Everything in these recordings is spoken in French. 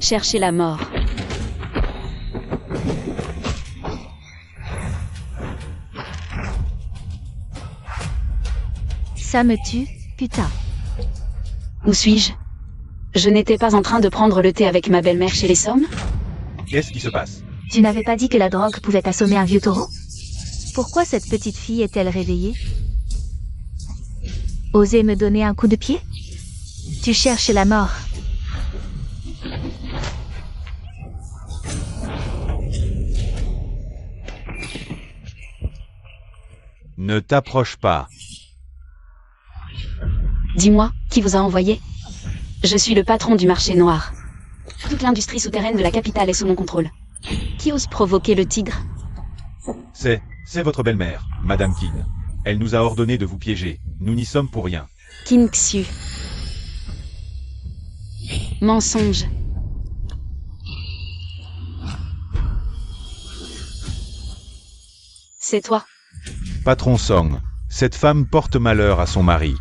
Cherchez la mort. Ça me tue, putain. Où suis-je? Je n'étais pas en train de prendre le thé avec ma belle-mère chez les Sommes? Qu'est-ce qui se passe? Tu n'avais pas dit que la drogue pouvait assommer un vieux taureau? Pourquoi cette petite fille est-elle réveillée? Osez me donner un coup de pied? Tu cherches la mort. Ne t'approche pas. Dis-moi, qui vous a envoyé? Je suis le patron du marché noir. Toute l'industrie souterraine de la capitale est sous mon contrôle. Qui ose provoquer le tigre? C'est votre belle-mère, Madame Kin. Elle nous a ordonné de vous piéger. Nous n'y sommes pour rien. Qin Xu. Mensonge. C'est toi. Patron Song, cette femme porte malheur à son mari.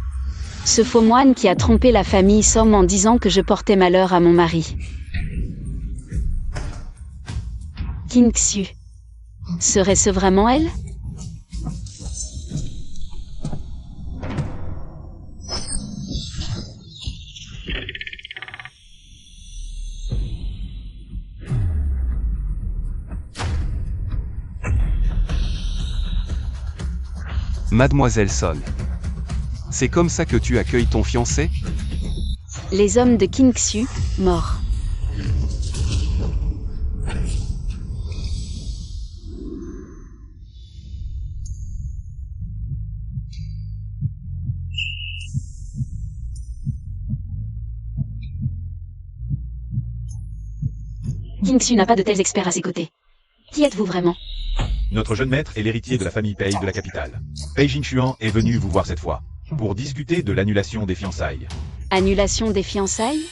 Ce faux moine qui a trompé la famille Somme en disant que je portais malheur à mon mari. Qin Xu. Serait-ce vraiment elle? Mademoiselle Son. C'est comme ça que tu accueilles ton fiancé? Les hommes de Qin Xu, morts. Qin Xu n'a pas de tels experts à ses côtés. Qui êtes-vous vraiment? Notre jeune maître est l'héritier de la famille Pei de la capitale. Pei Jinchuan est venu vous voir cette fois, pour discuter de l'annulation des fiançailles. Annulation des fiançailles?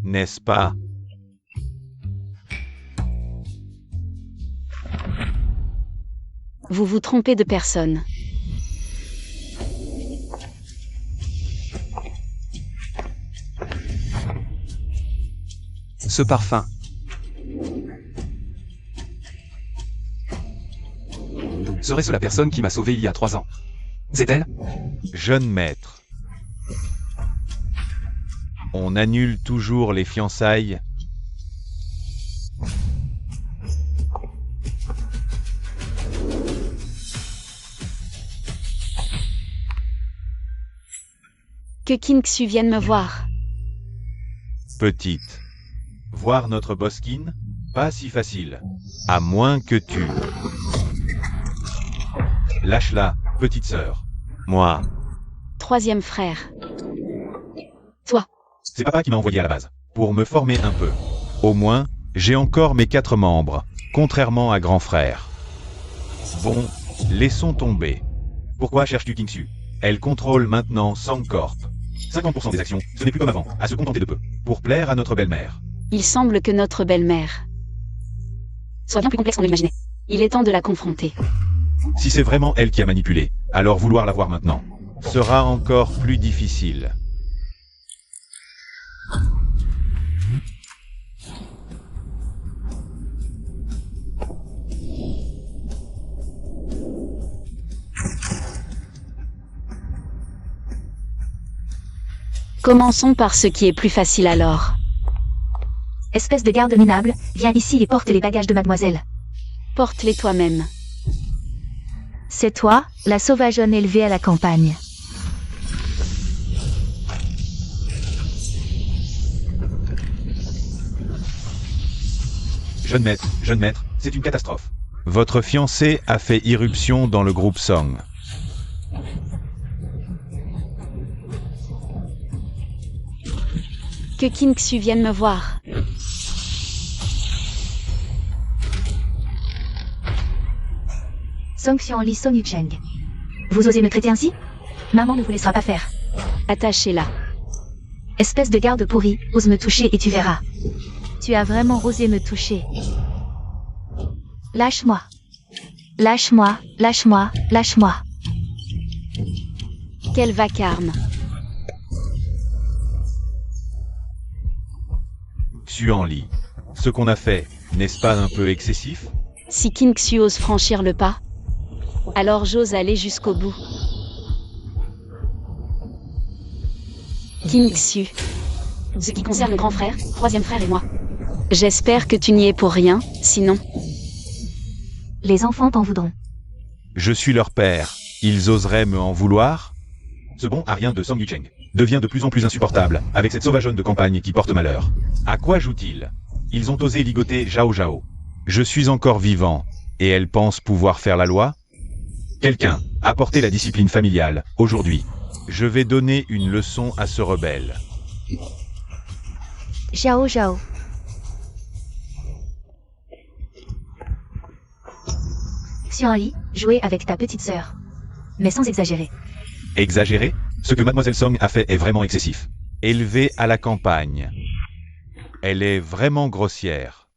N'est-ce pas? Vous vous trompez de personne. Ce parfum. Serait-ce la personne qui m'a sauvé il y a 3 ans? C'est elle? Jeune maître. On annule toujours les fiançailles. Que Qin Xu vienne me voir. Petite. Voir notre Boskin? Pas si facile. À moins que tu... Lâche-la, petite sœur. Moi. Troisième frère. Toi. C'est papa qui m'a envoyé à la base, pour me former un peu. Au moins, j'ai encore mes 4 membres, contrairement à grand frère. Bon, laissons tomber. Pourquoi cherches-tu Qin Xu? Elle contrôle maintenant Sangcorp. 50% des actions, ce n'est plus comme avant, à se contenter de peu, pour plaire à notre belle-mère. Il semble que notre belle-mère soit bien plus complexe qu'on ne l'imaginait. Il est temps de la confronter. Si c'est vraiment elle qui a manipulé, alors vouloir la voir maintenant sera encore plus difficile. Commençons par ce qui est plus facile alors. Espèce de garde minable, viens ici et porte les bagages de mademoiselle. Porte-les toi-même. C'est toi, la sauvageonne élevée à la campagne. Jeune maître, c'est une catastrophe. Votre fiancé a fait irruption dans le groupe Song. Que Qin Xu vienne me voir. Song Xianli Song Yucheng. Vous osez me traiter ainsi? Maman ne vous laissera pas faire. Attachez-la. Espèce de garde pourri, ose me toucher et tu verras. Tu as vraiment osé me toucher. Lâche-moi. Lâche-moi, lâche-moi, lâche-moi. Quel vacarme. Xuanli, ce qu'on a fait, n'est-ce pas un peu excessif? Si Qin Xu ose franchir le pas, alors j'ose aller jusqu'au bout. Qin Xu. Ce qui concerne le grand frère, troisième frère et moi. J'espère que tu n'y es pour rien, sinon... Les enfants t'en voudront. Je suis leur père, ils oseraient me en vouloir? Ce bon Arien de Song Yucheng devient de plus en plus insupportable, avec cette sauvageonne de campagne qui porte malheur. À quoi joue-t-il? Ils ont osé ligoter Zhao Zhao. Je suis encore vivant, et elle pense pouvoir faire la loi? Quelqu'un, apportez la discipline familiale, aujourd'hui. Je vais donner une leçon à ce rebelle. Zhao Zhao. Xuanli, jouer avec ta petite sœur. Mais sans exagérer. Exagéré? Ce que Mademoiselle Song a fait est vraiment excessif. Élevée à la campagne. Elle est vraiment grossière.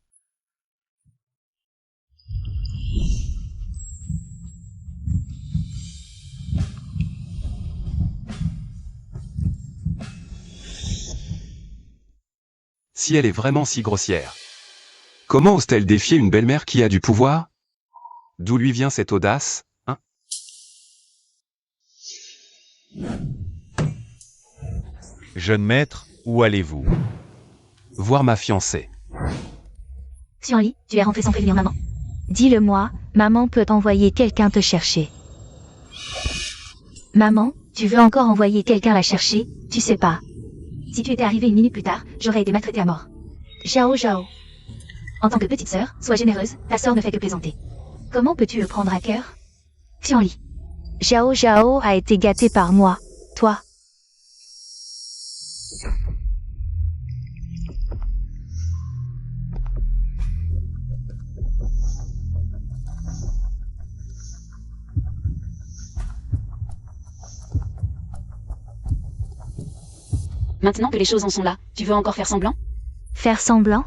Si elle est vraiment si grossière. Comment ose-t-elle défier une belle-mère qui a du pouvoir? D'où lui vient cette audace, hein? Jeune maître, où allez-vous? Voir ma fiancée. Xuanli, tu es rentré sans prévenir maman. Dis-le-moi, maman peut envoyer quelqu'un te chercher. Maman, tu veux encore envoyer quelqu'un la chercher? Tu sais pas. Si tu étais arrivé une minute plus tard, j'aurais été maltraité à mort. Zhao Zhao. En tant que petite sœur, sois généreuse, ta sœur ne fait que plaisanter. Comment peux-tu le prendre à cœur? Xuanli. Zhao Zhao a été gâté par moi. Toi. Maintenant que les choses en sont là, tu veux encore faire semblant? Faire semblant?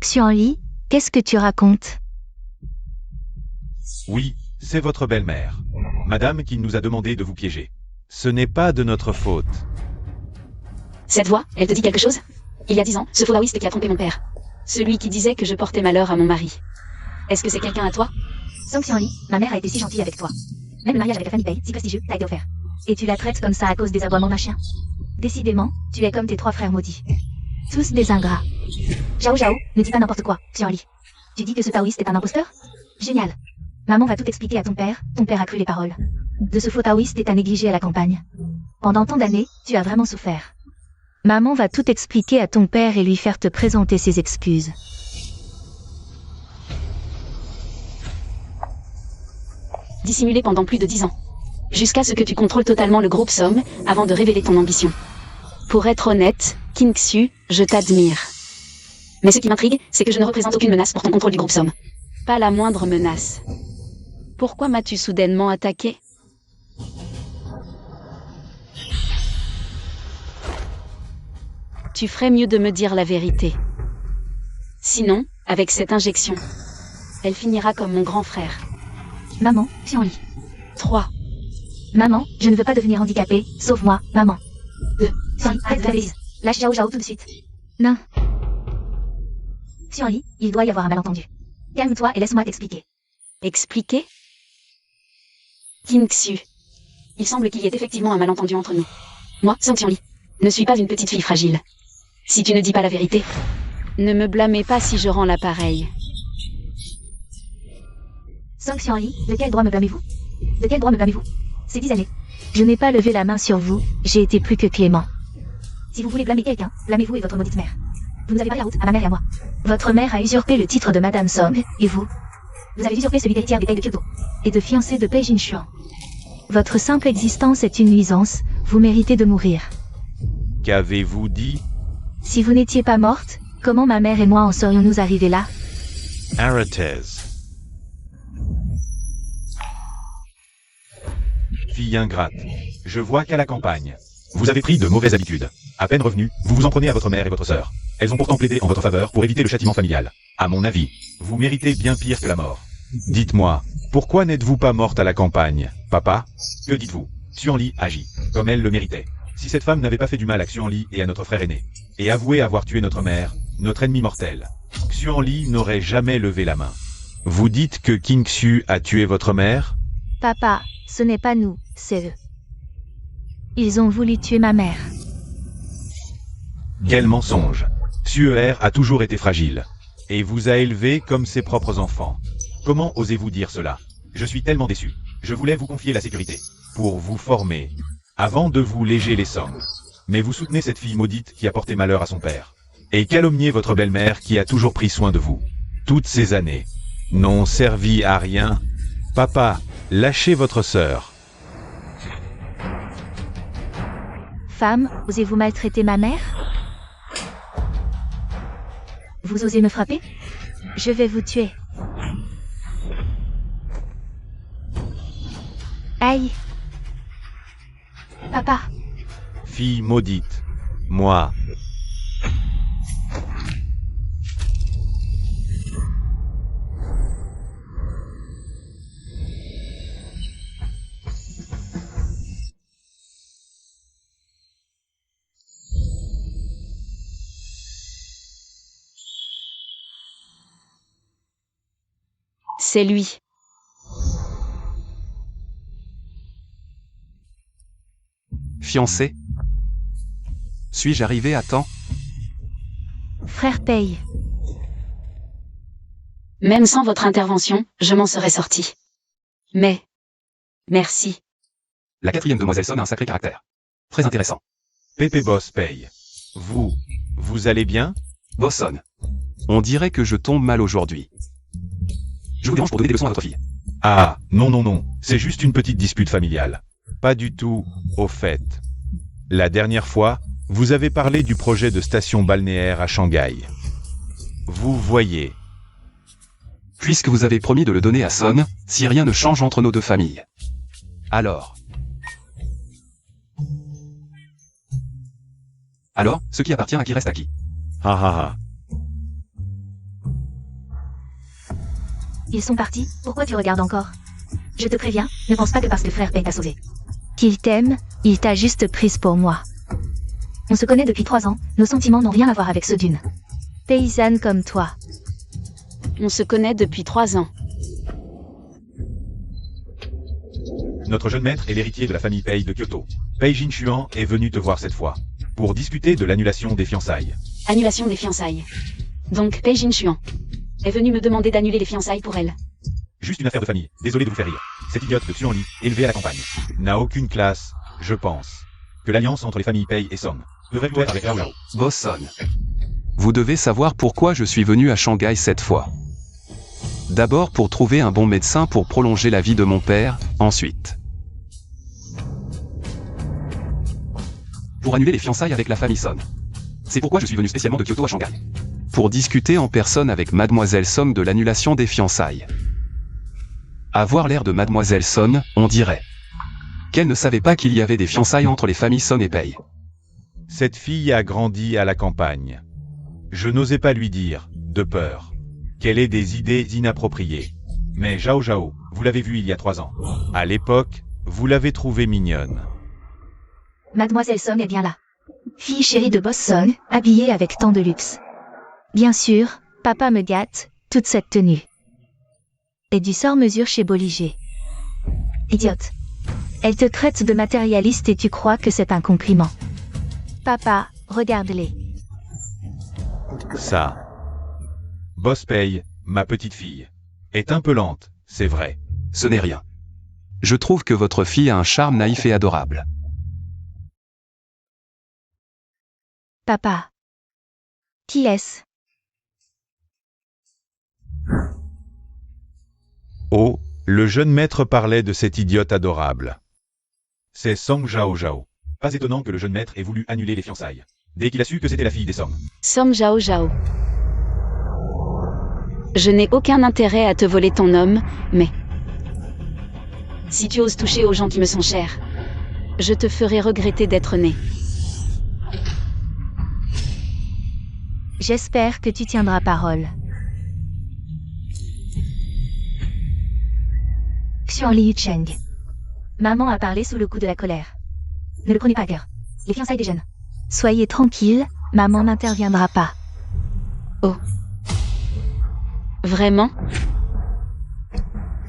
Xuanli, qu'est-ce que tu racontes? Oui, c'est votre belle-mère. Madame qui nous a demandé de vous piéger. Ce n'est pas de notre faute. Cette voix, elle te dit quelque chose? Il y a 10 ans, ce faux taoïste qui a trompé mon père. Celui qui disait que je portais malheur à mon mari. Est-ce que c'est quelqu'un à toi? Song Xuanli, ma mère a été si gentille avec toi. Même le mariage avec la famille Pei, si prestigieux, t'a été offert. Et tu la traites comme ça à cause des aboiements d'un chien? Décidément, tu es comme tes 3 frères maudits. Tous des ingrats. Zhao Zhao, ne dis pas n'importe quoi, Xuanli. Tu dis que ce taoïste est un imposteur? Génial. Maman va tout expliquer à ton père a cru les paroles. De ce faux taoïste et t'a négligé à la campagne. Pendant tant d'années, tu as vraiment souffert. Maman va tout expliquer à ton père et lui faire te présenter ses excuses. Dissimulé pendant plus de 10 ans. Jusqu'à ce que tu contrôles totalement le groupe Somme, avant de révéler ton ambition. Pour être honnête, Qin Xu, je t'admire. Mais ce qui m'intrigue, c'est que je ne représente aucune menace pour ton contrôle du groupe Somme. Pas la moindre menace. Pourquoi m'as-tu soudainement attaqué? Tu ferais mieux de me dire la vérité. Sinon, avec cette injection, elle finira comme mon grand frère. Maman, Xuanli. 3. Maman, je ne veux pas devenir handicapée, sauve-moi, maman. 2. Xuanli, arrête de faire des bêtises. Lâche Zhao Zhao tout de suite. Non. Xuanli, il doit y avoir un malentendu. Calme-toi et laisse-moi t'expliquer. Expliquer? Qin Xu. Il semble qu'il y ait effectivement un malentendu entre nous. Moi, Song Xuanli, ne suis pas une petite fille fragile. Si tu ne dis pas la vérité, ne me blâmez pas si je rends l'appareil. Song Xuanli, de quel droit me blâmez-vous? De quel droit me blâmez-vous? Ces 10 années. Je n'ai pas levé la main sur vous, j'ai été plus que clément. Si vous voulez blâmer quelqu'un, blâmez-vous et votre maudite mère. Vous nous avez barré la route à ma mère et à moi. Votre mère a usurpé le titre de Madame Song, et vous? Vous avez usurpé celui d'héritière des Pei de Kyoto. Et de fiancée de Pei Jinshuan. Votre simple existence est une nuisance, vous méritez de mourir. Qu'avez-vous dit? Si vous n'étiez pas morte, comment ma mère et moi en serions-nous arrivés là? Arrêtez. Fille ingrate. Je vois qu'à la campagne, vous avez pris de mauvaises habitudes. À peine revenu, vous vous en prenez à votre mère et votre sœur. Elles ont pourtant plaidé en votre faveur pour éviter le châtiment familial. À mon avis, vous méritez bien pire que la mort. Dites-moi, pourquoi n'êtes-vous pas morte à la campagne, papa? Que dites-vous? Xuanli agit, comme elle le méritait. Si cette femme n'avait pas fait du mal à Xuanli et à notre frère aîné, et avoué avoir tué notre mère, notre ennemi mortel. Xuanli n'aurait jamais levé la main. Vous dites que King Xu a tué votre mère? Papa, ce n'est pas nous, c'est eux. Ils ont voulu tuer ma mère. Quel mensonge! Xuer a toujours été fragile, et vous a élevé comme ses propres enfants. Comment osez-vous dire cela? Je suis tellement déçu. Je voulais vous confier la sécurité, pour vous former, avant de vous léger les sommes. Mais vous soutenez cette fille maudite qui a porté malheur à son père. Et calomniez votre belle-mère qui a toujours pris soin de vous. Toutes ces années n'ont servi à rien. Papa, lâchez votre sœur. Femme, osez-vous maltraiter ma mère? Vous osez me frapper? Je vais vous tuer. Aïe! Papa! Fille maudite, moi. C'est lui. Fiancé? Suis-je arrivé à temps? Frère paye. Même sans votre intervention, je m'en serais sorti. Mais... merci. La quatrième demoiselle Son a un sacré caractère. Très intéressant. Pépé Boss paye. Vous allez bien? Bosson. On dirait que je tombe mal aujourd'hui. Je vous dérange pour donner des leçons à votre fille. Ah, non, c'est juste une petite dispute familiale. Pas du tout, au fait. La dernière fois, vous avez parlé du projet de station balnéaire à Shanghai. Vous voyez. Puisque vous avez promis de le donner à Son, si rien ne change entre nos deux familles. Alors, ce qui appartient à qui reste à qui? Ah. Ils sont partis, pourquoi tu regardes encore? Je te préviens, ne pense pas que parce que frère paye t'a sauvé. Qu'il t'aime, il t'a juste prise pour moi. On se connaît depuis 3 ans, nos sentiments n'ont rien à voir avec ceux d'une paysanne comme toi. On se connaît depuis 3 ans. Notre jeune maître est l'héritier de la famille Pei de Kyoto. Pei Jinshuan est venu te voir cette fois, pour discuter de l'annulation des fiançailles. Annulation des fiançailles. Donc, Pei Jinshuan est venu me demander d'annuler les fiançailles pour elle. Juste une affaire de famille, désolé de vous faire rire. Cette idiote de Xuanli, élevée à la campagne, n'a aucune classe, je pense. Que l'alliance entre les familles Pei et Song devrait être avec Lao. Bosson. Vous devez savoir pourquoi je suis venu à Shanghai cette fois. D'abord pour trouver un bon médecin pour prolonger la vie de mon père, ensuite pour annuler les fiançailles avec la famille Son. C'est pourquoi je suis venu spécialement de Kyoto à Shanghai. Pour discuter en personne avec Mademoiselle Song de l'annulation des fiançailles. Avoir l'air de Mademoiselle Son, on dirait qu'elle ne savait pas qu'il y avait des fiançailles entre les familles Son et Pei. Cette fille a grandi à la campagne. Je n'osais pas lui dire, de peur, qu'elle ait des idées inappropriées. Mais Zhao Zhao, vous l'avez vue il y a 3 ans. À l'époque, vous l'avez trouvée mignonne. Mademoiselle Son est bien là. Fille chérie de Boss Son, habillée avec tant de luxe. Bien sûr, papa me gâte, toute cette tenue. Et du sort-mesure chez Bolliger. Idiote. Elle te traite de matérialiste et tu crois que c'est un compliment. Papa, regarde-les. Ça. Boss Pei, ma petite fille, est un peu lente, c'est vrai. Ce n'est rien. Je trouve que votre fille a un charme naïf et adorable. Papa. Qui est-ce? Oh, le jeune maître parlait de cette idiote adorable. C'est Song Zhao Zhao. Pas étonnant que le jeune maître ait voulu annuler les fiançailles. Dès qu'il a su que c'était la fille des Song. Song Zhao Zhao. Je n'ai aucun intérêt à te voler ton homme, mais... si tu oses toucher aux gens qui me sont chers, je te ferai regretter d'être né. J'espère que tu tiendras parole. Xuanli Yucheng. Maman a parlé sous le coup de la colère. Ne le prenez pas à cœur. Les fiançailles des jeunes. Soyez tranquille, maman n'interviendra pas. Vraiment?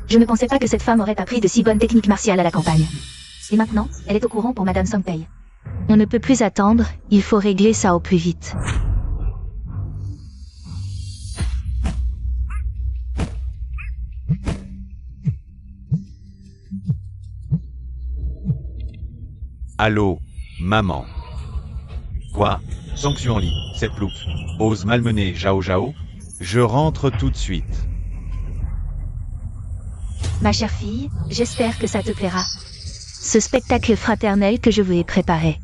Je ne pensais pas que cette femme aurait appris de si bonnes techniques martiales à la campagne. Et maintenant, elle est au courant pour Madame Songpei. On ne peut plus attendre, il faut régler ça au plus vite. Allô, maman. Quoi? Sanction Li, cette loupe, ose malmener Zhao Zhao? Je rentre tout de suite. Ma chère fille, j'espère que ça te plaira. Ce spectacle fraternel que je vous ai préparé.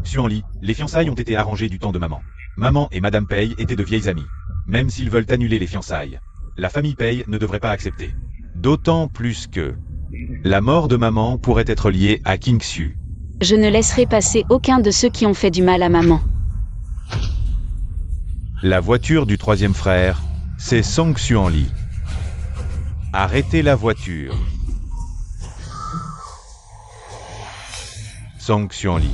Xuan Li, les fiançailles ont été arrangées du temps de maman. Maman et Madame Pei étaient de vieilles amies. Même s'ils veulent annuler les fiançailles, la famille Pei ne devrait pas accepter. D'autant plus que la mort de maman pourrait être liée à King Xu. Je ne laisserai passer aucun de ceux qui ont fait du mal à maman. La voiture du troisième frère, c'est Song Xuan Li. Arrêtez la voiture. Song Xuan Li.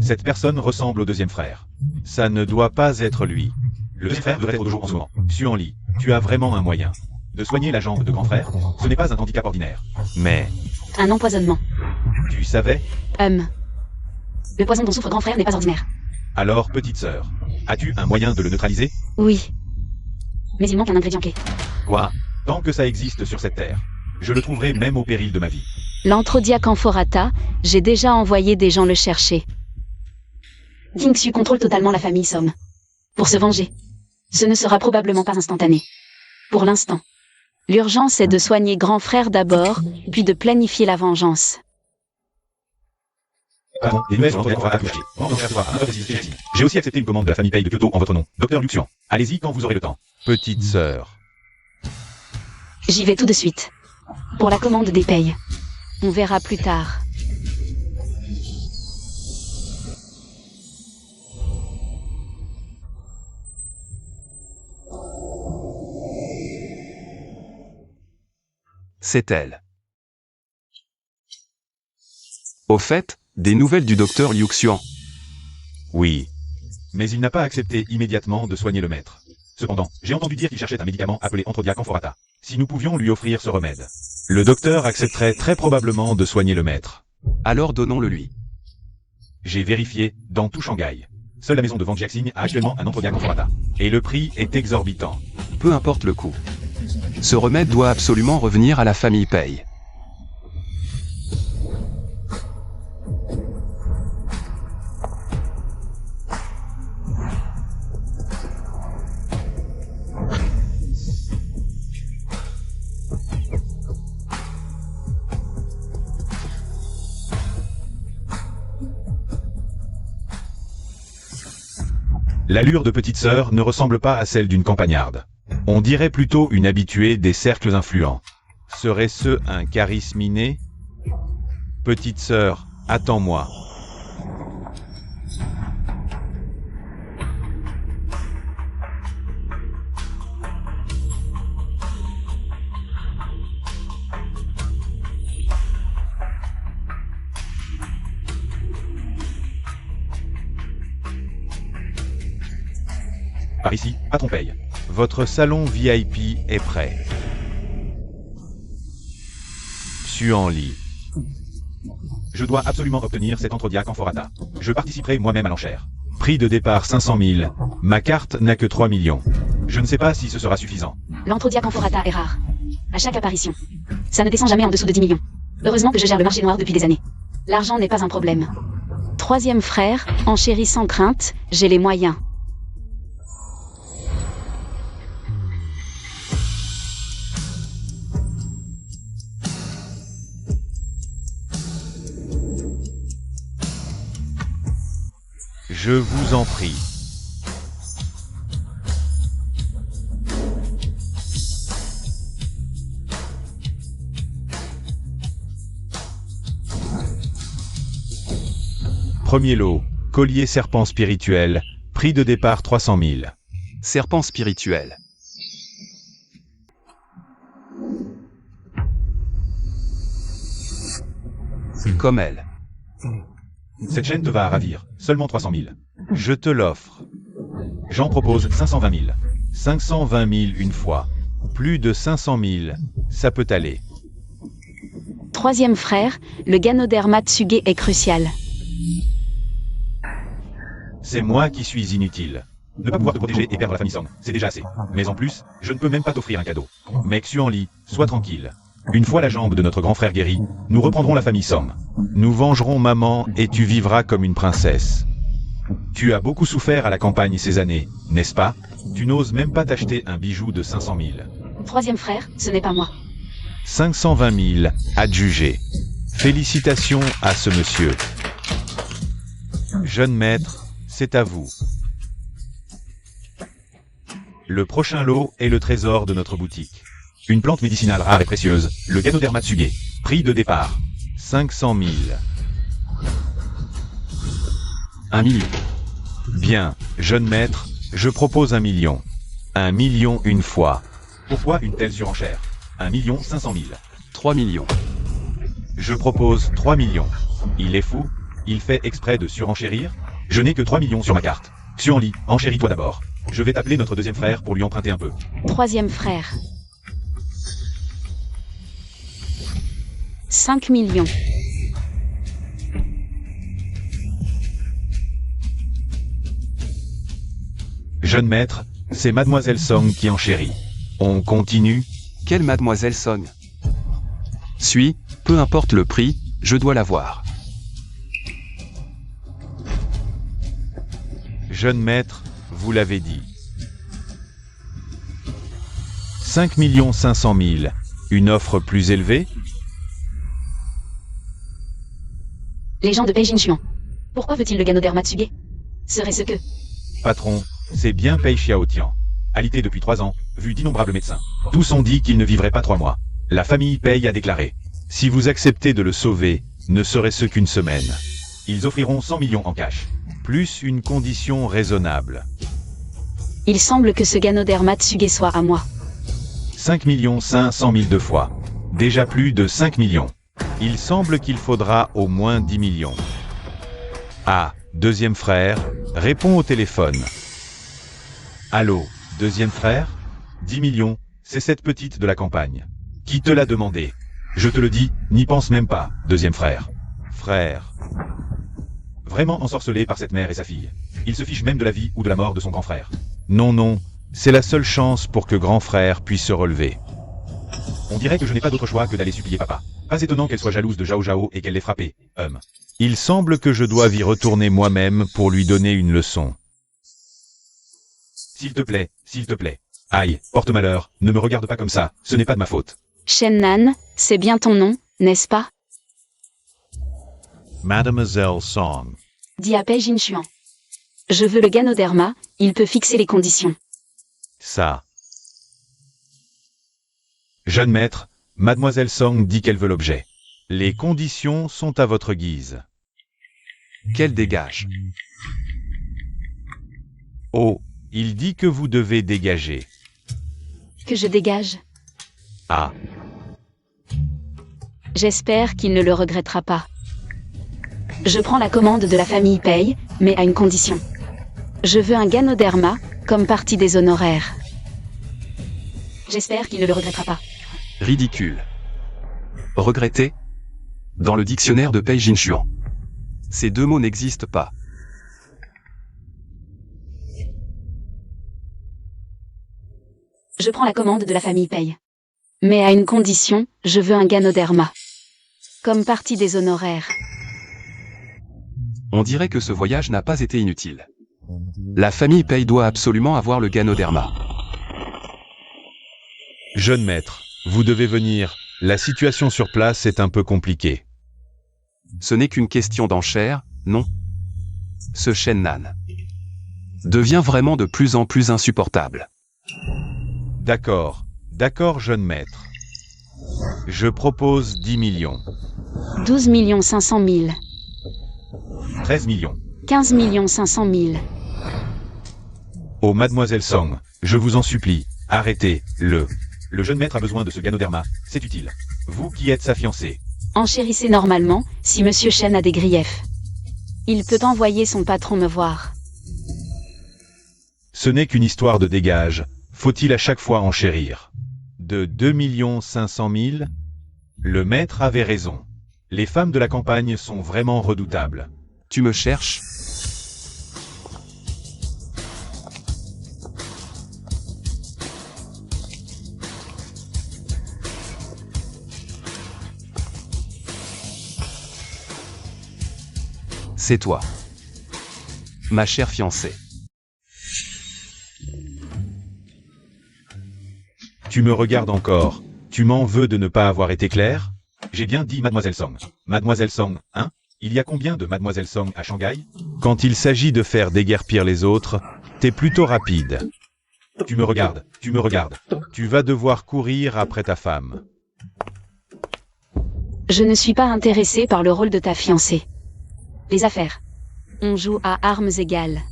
Cette personne ressemble au deuxième frère. Ça ne doit pas être lui. Le deuxième frère devrait être de jour en ce moment. Xuan Li, tu as vraiment un moyen de soigner la jambe de grand frère. Ce n'est pas un handicap ordinaire. Mais, Un empoisonnement. tu savais? Le poison dont souffre grand frère n'est pas ordinaire. Alors, petite sœur, as-tu un moyen de le neutraliser? Oui. Mais il manque un ingrédient clé. Quoi? Tant que ça existe sur cette terre, je le trouverai même au péril de ma vie. L'Anthrodyak Amphoratha, j'ai déjà envoyé des gens le chercher. King Xu contrôle totalement la famille Somme. Pour se venger. Ce ne sera probablement pas instantané. Pour l'instant. L'urgence est de soigner grand frère d'abord, puis de planifier la vengeance. Pardon, les nouvelles sont accouchées. J'ai aussi accepté une commande de la famille Pei de Kyoto en votre nom. Docteur Luxian. Allez-y quand vous aurez le temps. Petite sœur. J'y vais tout de suite. Pour la commande des payes. On verra plus tard. C'est elle. Au fait, des nouvelles du docteur Liu Xian. Oui. Mais il n'a pas accepté immédiatement de soigner le maître. Cependant, j'ai entendu dire qu'il cherchait un médicament appelé Anthrodyak Amphoratha. Si nous pouvions lui offrir ce remède, le docteur accepterait très probablement de soigner le maître. Alors donnons-le lui. J'ai vérifié dans tout Shanghai. Seule la maison de Wang Jiaxing a actuellement un Anthrodyak Amphoratha. Et le prix est exorbitant. Peu importe le coût. Ce remède doit absolument revenir à la famille Pei. L'allure de petite sœur ne ressemble pas à celle d'une campagnarde. On dirait plutôt une habituée des cercles influents. Serait-ce un charisme inné? Petite sœur, attends-moi. Par ici, patron Pei. Votre salon VIP est prêt. Xuan Li. Je dois absolument obtenir cet Anthrodyak Amphoratha. Je participerai moi-même à l'enchère. Prix de départ 500 000. Ma carte n'a que 3 millions. Je ne sais pas si ce sera suffisant. L'Anthrodyak Amphoratha est rare. À chaque apparition. Ça ne descend jamais en dessous de 10 millions. Heureusement que je gère le marché noir depuis des années. L'argent n'est pas un problème. Troisième frère, enchéri sans crainte, j'ai les moyens. Je vous en prie. Premier lot, collier serpent spirituel, prix de départ 300 000. Serpent spirituel. Comme elle. Cette chaîne te va à ravir, seulement 300 000. Je te l'offre. J'en propose 520 000. 520 000 une fois. Plus de 500 000, ça peut aller. Troisième frère, le Ganoderma Tsuge est crucial. C'est moi qui suis inutile. Ne pas pouvoir te protéger et perdre la famille Song, c'est déjà assez. Mais en plus, je ne peux même pas t'offrir un cadeau. Mec Xuanli, sois tranquille. Une fois la jambe de notre grand frère guérie, nous reprendrons la famille Song. Nous vengerons maman et tu vivras comme une princesse. Tu as beaucoup souffert à la campagne ces années, n'est-ce pas? Tu n'oses même pas t'acheter un bijou de 500 000. Troisième frère, ce n'est pas moi. 520 000, adjugé. Félicitations à ce monsieur. Jeune maître, c'est à vous. Le prochain lot est le trésor de notre boutique. Une plante médicinale rare et précieuse, le Ganoderma Tsuge. Prix de départ, 500 000. 1 million. Bien, jeune maître, je propose 1 million. 1 million une fois. Pourquoi une telle surenchère? 1 500 000. 3 millions. Je propose 3 millions. Il est fou? Il fait exprès de surenchérir? Je n'ai que 3 millions sur ma carte. Xuanli, enchéris-toi d'abord. Je vais t'appeler notre deuxième frère pour lui emprunter un peu. Troisième frère. 5 millions. Jeune maître, c'est Mademoiselle Song qui enchérit. On continue? Quelle Mademoiselle Song? Suis, peu importe le prix, je dois l'avoir. Jeune maître, vous l'avez dit. 5 500 000. Une offre plus élevée? Les gens de Pei Jinchuan. Pourquoi veut-il le Ganoderma Tsuge? Serait-ce que... Patron, c'est bien Pei Xiaotian. Alité depuis 3 ans, vu d'innombrables médecins. Tous ont dit qu'il ne vivrait pas 3 mois. La famille Pei a déclaré. Si vous acceptez de le sauver, ne serait-ce qu'une semaine. Ils offriront 100 millions en cash. Plus une condition raisonnable. Il semble que ce Ganoderma Tsuge soit à moi. 5 500 000 deux fois. Déjà plus de 5 millions. Il semble qu'il faudra au moins 10 millions. Ah, deuxième frère, réponds au téléphone. Allô, deuxième frère? 10 millions, c'est cette petite de la campagne. Qui te l'a demandé? Je te le dis, n'y pense même pas, deuxième frère. Frère. Vraiment ensorcelé par cette mère et sa fille. Il se fiche même de la vie ou de la mort de son grand frère. Non, non, c'est la seule chance pour que grand frère puisse se relever. On dirait que je n'ai pas d'autre choix que d'aller supplier papa. Pas étonnant qu'elle soit jalouse de Zhao Zhao et qu'elle l'ait frappé, Il semble que je doive y retourner moi-même pour lui donner une leçon. S'il te plaît, s'il te plaît. Aïe, porte malheur, ne me regarde pas comme ça, ce n'est pas de ma faute. Shennan, c'est bien ton nom, n'est-ce pas? Mademoiselle Song. Dis à Pei Jinchuan. Je veux le Ganoderma, il peut fixer les conditions. Ça. Jeune maître, Mademoiselle Song dit qu'elle veut l'objet. Les conditions sont à votre guise. Qu'elle dégage. Oh, il dit que vous devez dégager. Que je dégage? Ah, J'espère qu'il ne le regrettera pas. Je prends la commande de la famille Pei, mais à une condition. Je veux un Ganoderma, comme partie des honoraires. J'espère qu'il ne le regrettera pas. Ridicule. Regretter? Dans le dictionnaire de Pei Jinchuan. Ces deux mots n'existent pas. Je prends la commande de la famille Pei. Mais à une condition, je veux un Ganoderma. Comme partie des honoraires. On dirait que ce voyage n'a pas été inutile. La famille Pei doit absolument avoir le Ganoderma. jeune maître, vous devez venir, la situation sur place est un peu compliquée. Ce n'est qu'une question d'enchère, non? Ce Shennan devient vraiment de plus en plus insupportable. D'accord, d'accord jeune maître. Je propose 10 millions. 12 500 000. 13 millions. 15 500 000. Oh mademoiselle Song, je vous en supplie, arrêtez, le jeune maître a besoin de ce Ganoderma, c'est utile. Vous qui êtes sa fiancée. Enchérissez normalement, si Monsieur Shen a des griefs. Il peut envoyer son patron me voir. Ce n'est qu'une histoire de dégage. Faut-il à chaque fois enchérir? De 2 500 000? Le maître avait raison. Les femmes de la campagne sont vraiment redoutables. Tu me cherches? C'est toi. Ma chère fiancée. Tu me regardes encore. Tu m'en veux de ne pas avoir été clair? J'ai bien dit Mademoiselle Song. Mademoiselle Song, hein? Il y a combien de Mademoiselle Song à Shanghai? Quand il s'agit de faire déguerpir les autres, t'es plutôt rapide. Tu me regardes, tu me regardes. Tu vas devoir courir après ta femme. Je ne suis pas intéressé par le rôle de ta fiancée. Les affaires. On joue à armes égales.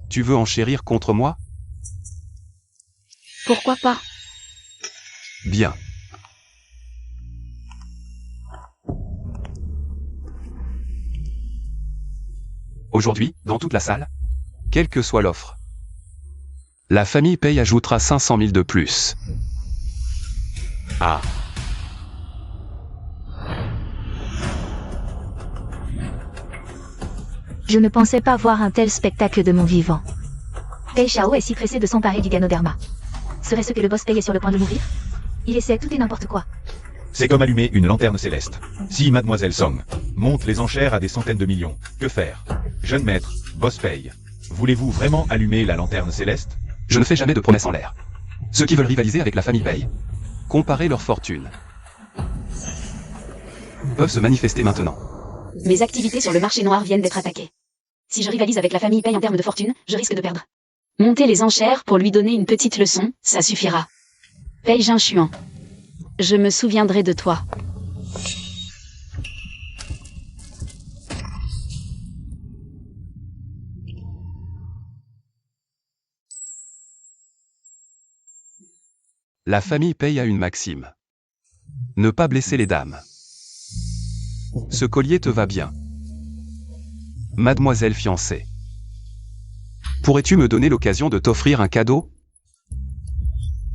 Tu veux enchérir contre moi? Pourquoi pas? Bien. Aujourd'hui, dans toute la salle, quelle que soit l'offre, la famille Pei ajoutera 500 000 de plus. Ah. Je ne pensais pas voir un tel spectacle de mon vivant. Pei Xiao est si pressé de s'emparer du Ganoderma. Serait-ce que le boss Pei est sur le point de mourir? Il essaie tout et n'importe quoi. C'est comme allumer une lanterne céleste. Si Mademoiselle Song monte les enchères à des centaines de millions, que faire? Jeune maître, boss Pei, voulez-vous vraiment allumer la lanterne céleste? Je ne fais jamais de promesses en l'air. Ceux qui veulent rivaliser avec la famille Pei, comparer leur fortune, peuvent se manifester maintenant. Mes activités sur le marché noir viennent d'être attaquées. Si je rivalise avec la famille Pei en termes de fortune, je risque de perdre. Monter les enchères pour lui donner une petite leçon, ça suffira. Pei Jinshuan. Je me souviendrai de toi. La famille Pei a une maxime. Ne pas blesser les dames. Ce collier te va bien. Mademoiselle fiancée. Pourrais-tu me donner l'occasion de t'offrir un cadeau?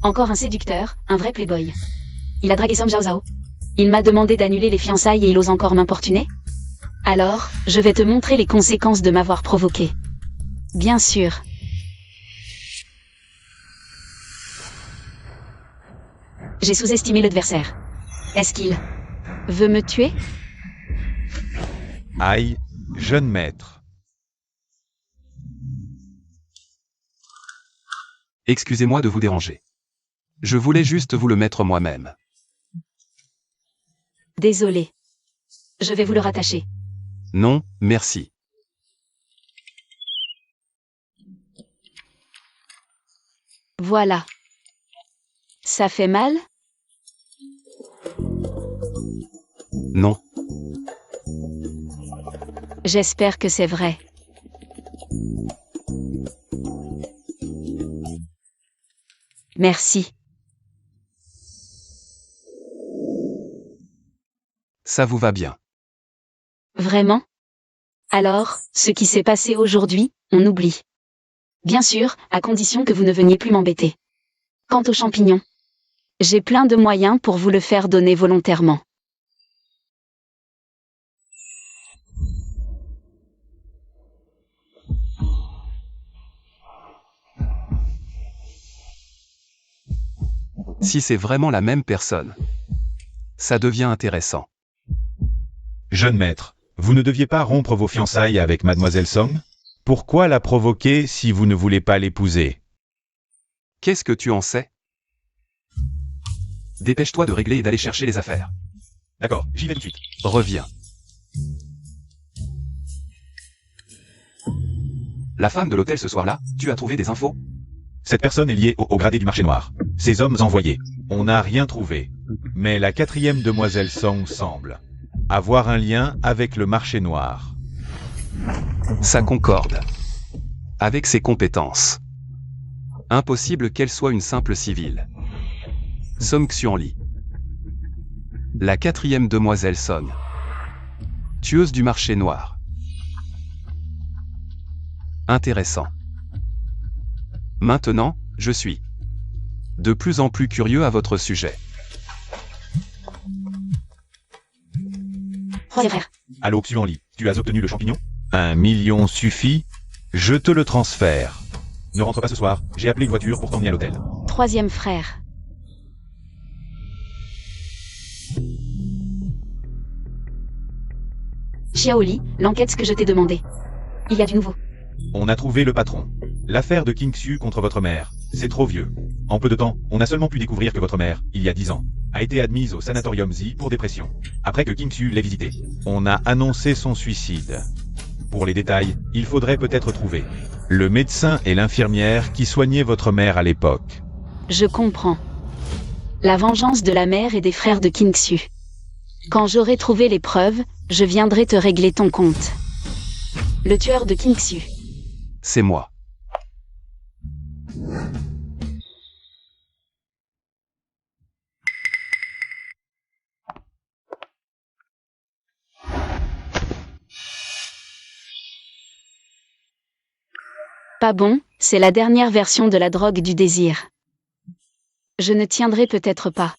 Encore un séducteur, un vrai playboy. Il a dragué Song Zhao Zhao. Il m'a demandé d'annuler les fiançailles et il ose encore m'importuner? Alors, je vais te montrer les conséquences de m'avoir provoqué. Bien sûr. J'ai sous-estimé l'adversaire. Est-ce qu'il veut me tuer? Aïe, jeune maître. Excusez-moi de vous déranger. Je voulais juste vous le mettre moi-même. Désolé. Je vais vous le rattacher. Non, merci. Voilà. Ça fait mal? Non. J'espère que c'est vrai. Merci. Ça vous va bien. Vraiment? Alors, ce qui s'est passé aujourd'hui, on oublie. Bien sûr, à condition que vous ne veniez plus m'embêter. Quant aux champignons, j'ai plein de moyens pour vous le faire donner volontairement. Si c'est vraiment la même personne, ça devient intéressant. Jeune maître, vous ne deviez pas rompre vos fiançailles avec Mademoiselle Song? Pourquoi la provoquer si vous ne voulez pas l'épouser? Qu'est-ce que tu en sais? Dépêche-toi de régler et d'aller chercher les affaires. D'accord, j'y vais tout de suite. Reviens. La femme de l'hôtel ce soir-là, tu as trouvé des infos? Cette personne est liée au gradé du marché noir. Ces hommes envoyés. On n'a rien trouvé. Mais la 4e demoiselle Song semble avoir un lien avec le marché noir. Ça concorde. Avec ses compétences. Impossible qu'elle soit une simple civile. Song Xuanli. La 4e demoiselle Son. Tueuse du marché noir. Intéressant. Maintenant, je suis de plus en plus curieux à votre sujet. Troisième frère. Allô, Xuanli, tu as obtenu le champignon? 1 million suffit. Je te le transfère. Ne rentre pas ce soir, j'ai appelé une voiture pour t'emmener à l'hôtel. Troisième frère. Xiaoli, l'enquête que je t'ai demandé. Il y a du nouveau. On a trouvé le patron. L'affaire de King Xu contre votre mère, c'est trop vieux. En peu de temps, on a seulement pu découvrir que votre mère, il y a 10 ans, a été admise au sanatorium Z pour dépression. Après que King Xu l'ait visité. On a annoncé son suicide. Pour les détails, il faudrait peut-être trouver le médecin et l'infirmière qui soignaient votre mère à l'époque. Je comprends. La vengeance de la mère et des frères de King Xu. Quand j'aurai trouvé les preuves, je viendrai te régler ton compte. Le tueur de King Xu. C'est moi. Pas bon, c'est la dernière version de la drogue du désir. Je ne tiendrai peut-être pas.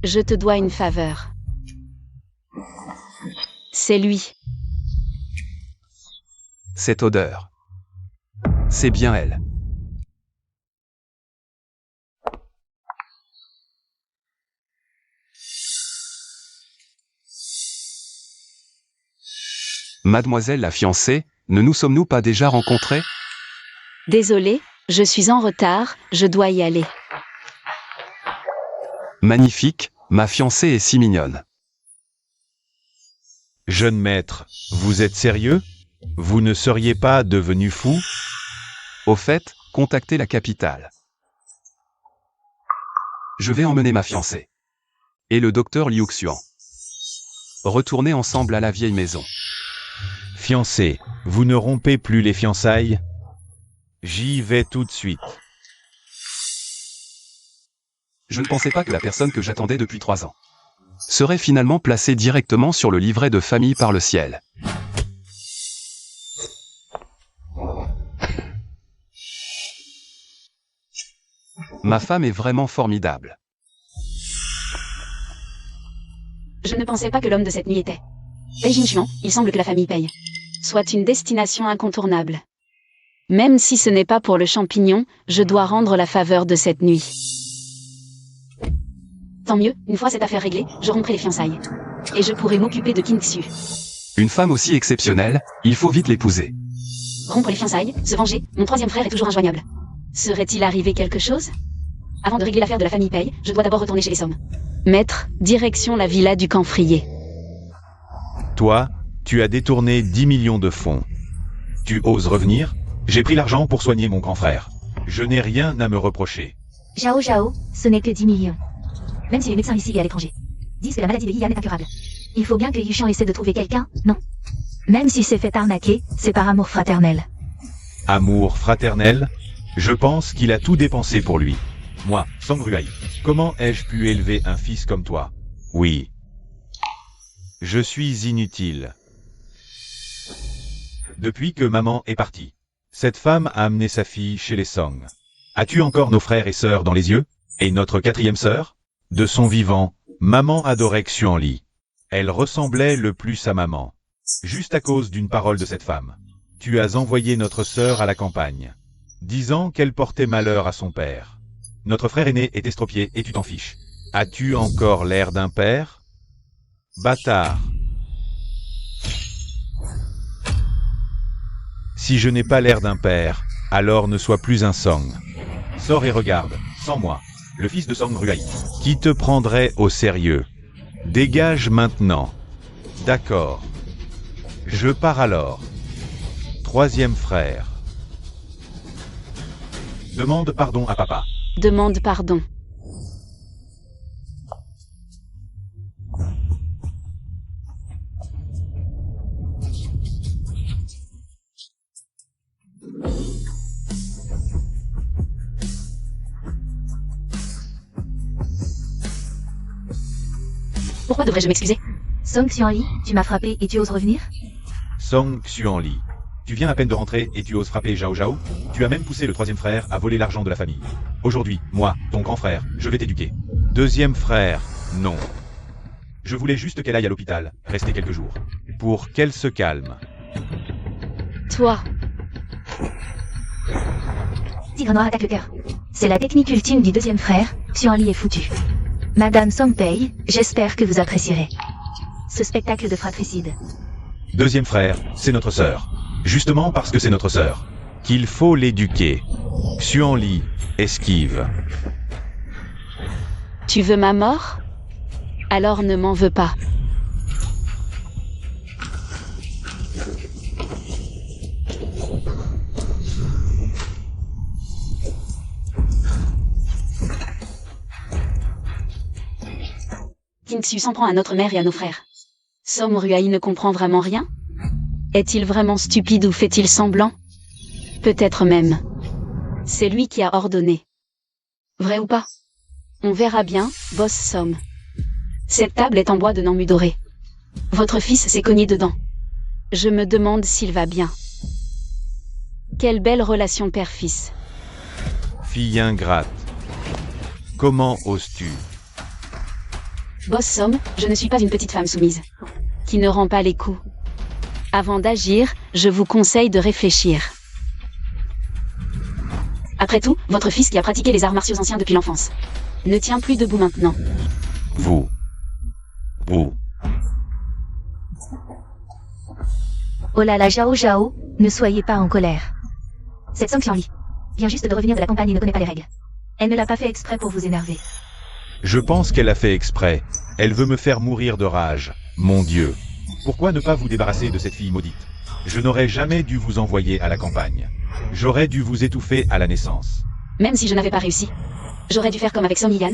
Je te dois une faveur. C'est lui. Cette odeur. C'est bien elle. Mademoiselle la fiancée, ne nous sommes-nous pas déjà rencontrés? Désolé, je suis en retard, je dois y aller. Magnifique, ma fiancée est si mignonne. Jeune maître, vous êtes sérieux? Vous ne seriez pas devenu fou? Au fait, contactez la capitale. Je vais emmener ma fiancée. Et le docteur Liu Xuan. Retournez ensemble à la vieille maison. Fiancé, vous ne rompez plus les fiançailles? J'y vais tout de suite. Je ne pensais pas que la personne que j'attendais depuis 3 ans serait finalement placée directement sur le livret de famille par le ciel. Ma femme est vraiment formidable. Je ne pensais pas que l'homme de cette nuit était. Pei Jinchuan, il semble que la famille paye. Soit une destination incontournable. Même si ce n'est pas pour le champignon, je dois rendre la faveur de cette nuit. Tant mieux, une fois cette affaire réglée, je romprai les fiançailles. Et je pourrai m'occuper de King Xu. Une femme aussi exceptionnelle, il faut vite l'épouser. Rompre les fiançailles, se venger, mon troisième frère est toujours injoignable. Serait-il arrivé quelque chose? Avant de régler l'affaire de la famille Pei, je dois d'abord retourner chez les Sommes. Maître, direction la villa du Camphrier. Toi, tu as détourné 10 millions de fonds. Tu oses revenir? J'ai pris l'argent pour soigner mon grand frère. Je n'ai rien à me reprocher. Zhao Zhao, ce n'est que 10 millions. Même si les médecins ici et à l'étranger disent que la maladie de Yian est incurable. Il faut bien que Yushan essaie de trouver quelqu'un, non? Même si c'est fait arnaquer, c'est par amour fraternel. Amour fraternel? Je pense qu'il a tout dépensé pour lui. Moi, Song Ruai, comment ai-je pu élever un fils comme toi? Oui. Je suis inutile. Depuis que maman est partie, cette femme a amené sa fille chez les Song. As-tu encore nos frères et sœurs dans les yeux? Et notre 4e sœur? De son vivant, maman adorait Xuanli. Elle ressemblait le plus à maman. Juste à cause d'une parole de cette femme. Tu as envoyé notre sœur à la campagne, disant qu'elle portait malheur à son père. Notre frère aîné est estropié et tu t'en fiches. As-tu encore l'air d'un père? Bâtard. Si je n'ai pas l'air d'un père, alors ne sois plus un Song. Sors et regarde, sans moi, le fils de Song Ruai, qui te prendrait au sérieux. Dégage maintenant. D'accord. Je pars alors. 3e frère. Demande pardon à papa. Demande pardon. Pourquoi devrais-je m'excuser? Song Xianli, tu m'as frappé et tu oses revenir? Song Xuanli. Tu viens à peine de rentrer et tu oses frapper Zhao Zhao? Tu as même poussé le troisième frère à voler l'argent de la famille. Aujourd'hui, moi, ton grand frère, je vais t'éduquer. Deuxième frère, non. Je voulais juste qu'elle aille à l'hôpital, rester quelques jours. Pour qu'elle se calme. Toi, Tigre noir attaque le cœur. C'est la technique ultime du deuxième frère, Xianli est foutu. Madame Songpei, j'espère que vous apprécierez ce spectacle de fratricide. Deuxième frère, c'est notre sœur. Justement parce que c'est notre sœur. Qu'il faut l'éduquer. Xuanli, esquive. tu veux ma mort? Alors ne m'en veux pas. Kingsu s'en prend à notre mère et à nos frères. Som Ruai ne comprend vraiment rien? Est-il vraiment stupide ou fait-il semblant? Peut-être même. C'est lui qui a ordonné. Vrai ou pas? On verra bien, boss Som. Cette table est en bois de Nambu doré. Votre fils s'est cogné dedans. Je me demande s'il va bien. Quelle belle relation père-fils. Fille ingrate. Comment oses-tu? Boss Som, je ne suis pas une petite femme soumise, qui ne rend pas les coups. Avant d'agir, je vous conseille de réfléchir. Après tout, votre fils qui a pratiqué les arts martiaux anciens depuis l'enfance ne tient plus debout maintenant. Vous. Oh là là, Zhao Zhao, ne soyez pas en colère. Cette Song Xianli vient juste de revenir de la campagne et ne connaît pas les règles. Elle ne l'a pas fait exprès pour vous énerver. Je pense qu'elle a fait exprès. Elle veut me faire mourir de rage. Mon Dieu. Pourquoi ne pas vous débarrasser de cette fille maudite? Je n'aurais jamais dû vous envoyer à la campagne. J'aurais dû vous étouffer à la naissance. Même si je n'avais pas réussi, j'aurais dû faire comme avec Som Yiyan.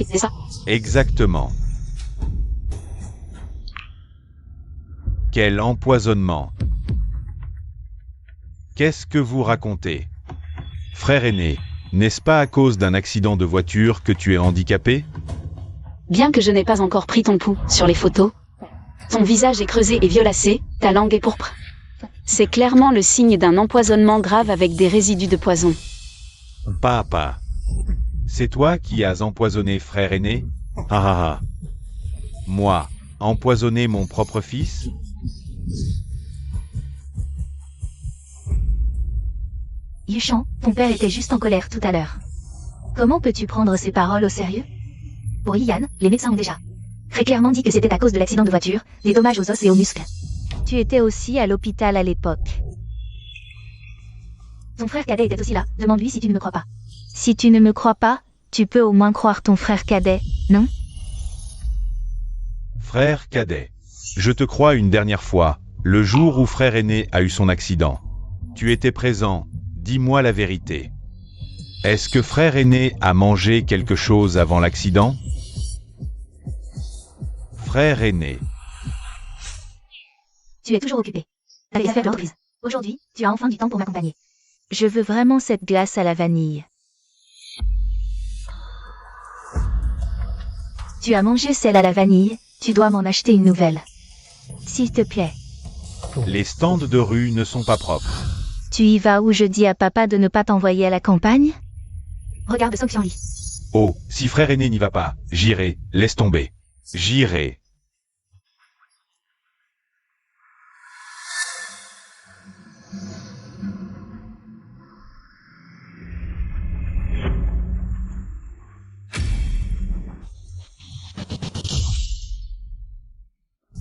C'est ça? Exactement. Quel empoisonnement. Qu'est-ce que vous racontez? Frère aîné, n'est-ce pas à cause d'un accident de voiture que tu es handicapé? Bien que je n'ai pas encore pris ton pouls sur les photos, ton visage est creusé et violacé, ta langue est pourpre. C'est clairement le signe d'un empoisonnement grave avec des résidus de poison. Papa. C'est toi qui as empoisonné frère aîné? Ah ah ah. Moi, empoisonner mon propre fils? Yushan, ton père était juste en colère tout à l'heure. Comment peux-tu prendre ces paroles au sérieux? Pour Yiyan, les médecins ont déjà très clairement dit que c'était à cause de l'accident de voiture, des dommages aux os et aux muscles. Tu étais aussi à l'hôpital à l'époque. Ton frère cadet était aussi là, demande-lui si tu ne me crois pas. Si tu ne me crois pas, tu peux au moins croire ton frère cadet, non? Frère cadet. Je te crois une dernière fois, le jour où frère aîné a eu son accident. Tu étais présent, dis-moi la vérité. Est-ce que frère aîné a mangé quelque chose avant l'accident? Frère aîné. Tu es toujours occupé. T'as les affaires de l'entreprise. Aujourd'hui, tu as enfin du temps pour m'accompagner. Je veux vraiment cette glace à la vanille. Tu as mangé celle à la vanille, tu dois m'en acheter une nouvelle. S'il te plaît. Les stands de rue ne sont pas propres. Tu y vas où je dis à papa de ne pas t'envoyer à la campagne? Regarde Song Xianli. Oh, si frère aîné n'y va pas, j'irai, laisse tomber. J'irai.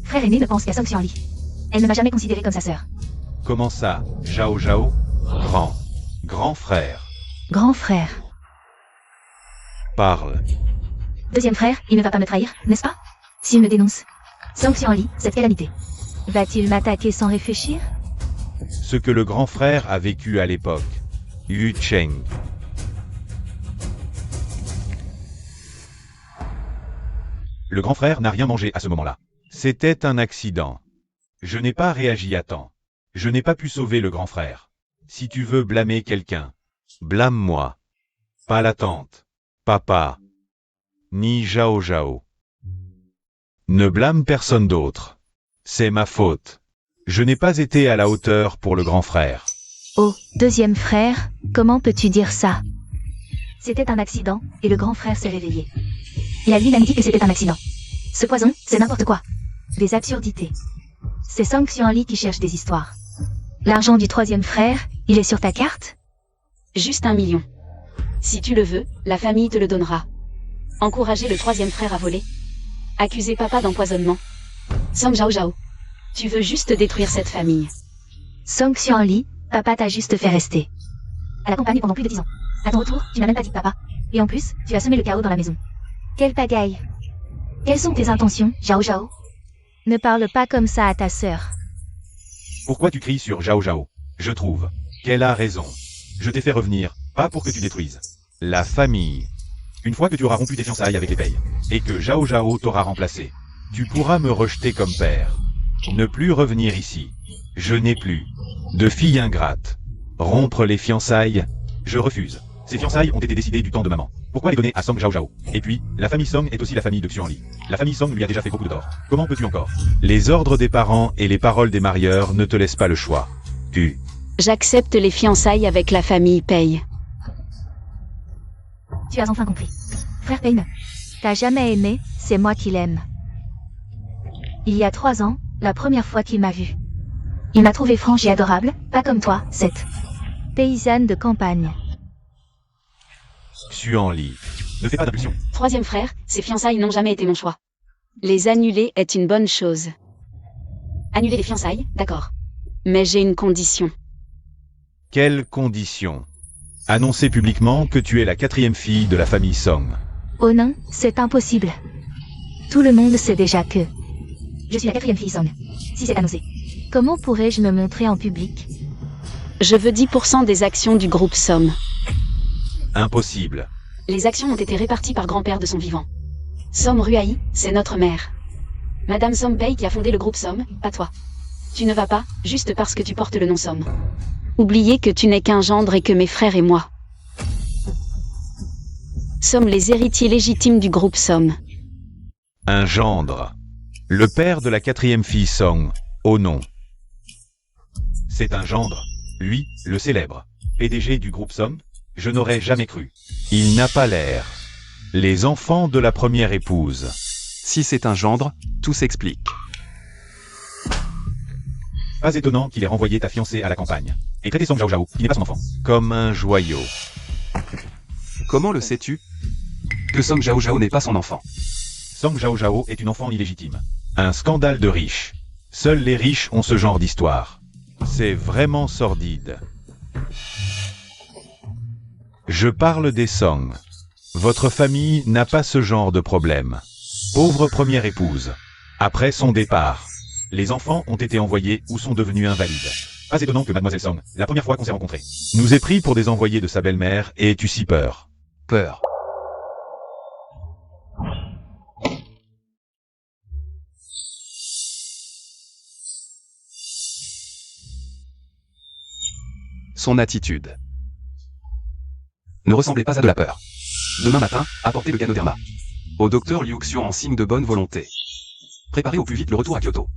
Frère aîné ne pense qu'à Song Xianli. Elle ne m'a jamais considéré comme sa sœur. Comment ça, Zhao Zhao? Grand frère. Grand frère. Parle. Deuxième frère, il ne va pas me trahir, n'est-ce pas? S'il me dénonce. Song Xianli, cette calamité. Va-t-il m'attaquer sans réfléchir? Ce que le grand frère a vécu à l'époque. Yu Cheng. Le grand frère n'a rien mangé à ce moment-là. C'était un accident. Je n'ai pas réagi à temps. Je n'ai pas pu sauver le grand frère. Si tu veux blâmer quelqu'un, blâme-moi. Pas la tante, papa, ni Zhao Zhao. Ne blâme personne d'autre. C'est ma faute. Je n'ai pas été à la hauteur pour le grand frère. Oh, deuxième frère, comment peux-tu dire ça? C'était un accident, et le grand frère s'est réveillé. Il a lui-même dit que c'était un accident. Ce poison, c'est n'importe quoi. Des absurdités. C'est Song Xuanli qui cherche des histoires. L'argent du troisième frère, il est sur ta carte? Juste 1 million. Si tu le veux, la famille te le donnera. Encourager le troisième frère à voler. Accuser papa d'empoisonnement. Song Zhao Zhao. Tu veux juste détruire cette famille. Song Xuanli, papa t'a juste fait rester à la campagne pendant plus de 10 ans. À ton retour, tu n'as même pas dit de papa. Et en plus, tu as semé le chaos dans la maison. Quelle pagaille. Quelles sont tes intentions, Zhao Zhao? Ne parle pas comme ça à ta sœur. Pourquoi tu cries sur Zhao Zhao? Je trouve qu'elle a raison. Je t'ai fait revenir, pas pour que tu détruises la famille. Une fois que tu auras rompu tes fiançailles avec les Pei, et que Zhao Zhao t'aura remplacé, tu pourras me rejeter comme père. Ne plus revenir ici. Je n'ai plus de fille ingrate. Rompre les fiançailles, je refuse. Ces fiançailles ont été décidées du temps de maman. Pourquoi les donner à Song Zhao Zhao? Et puis, la famille Song est aussi la famille de Xuanli. La famille Song lui a déjà fait beaucoup de tort. Comment peux-tu encore? Les ordres des parents et les paroles des marieurs ne te laissent pas le choix. J'accepte les fiançailles avec la famille Pei. Tu as enfin compris. Frère Payne, t'as jamais aimé, c'est moi qui l'aime. Il y a 3 ans, la première fois qu'il m'a vue. Il m'a trouvé franche et adorable, pas comme toi, cette paysanne de campagne. Xuanli, ne fais pas d'impulsion. Troisième frère, ces fiançailles n'ont jamais été mon choix. Les annuler est une bonne chose. Annuler les fiançailles, d'accord. Mais j'ai une condition. Quelle condition? Annoncer publiquement que tu es la 4e fille de la famille Song. Oh non, c'est impossible. Tout le monde sait déjà que je suis la 4e fille Song. Si c'est annoncé. Comment pourrais-je me montrer en public? Je veux 10% des actions du groupe Somme. Impossible. Les actions ont été réparties par grand-père de son vivant. Somme Ruaï, c'est notre mère. Madame Somme Pei qui a fondé le groupe Somme, pas toi. Tu ne vas pas, juste parce que tu portes le nom Somme. Oubliez que tu n'es qu'un gendre et que mes frères et moi sommes les héritiers légitimes du groupe Somme. Un gendre. Le père de la 4e fille Song. Oh non. C'est un gendre. Lui, le célèbre PDG du groupe Somme. Je n'aurais jamais cru. Il n'a pas l'air. Les enfants de la première épouse. Si c'est un gendre, tout s'explique. Pas étonnant qu'il ait renvoyé ta fiancée à la campagne. Et traité Song Zhao Zhao, qui n'est pas son enfant, comme un joyau. Comment le sais-tu? Que Song Zhao Zhao n'est pas son enfant. Song Zhao Zhao est une enfant illégitime. Un scandale de riches. Seuls les riches ont ce genre d'histoire. C'est vraiment sordide. Je parle des Song. Votre famille n'a pas ce genre de problème. Pauvre première épouse. Après son départ, les enfants ont été envoyés ou sont devenus invalides. Pas étonnant que Mademoiselle Song, la première fois qu'on s'est rencontrés, nous ait pris pour des envoyés de sa belle-mère et tu si peur. Peur. Son attitude ne ressemblait pas à de la peur. Demain matin, apportez le Ganoderma au docteur Liu Xiu en signe de bonne volonté. Préparez au plus vite le retour à Kyoto.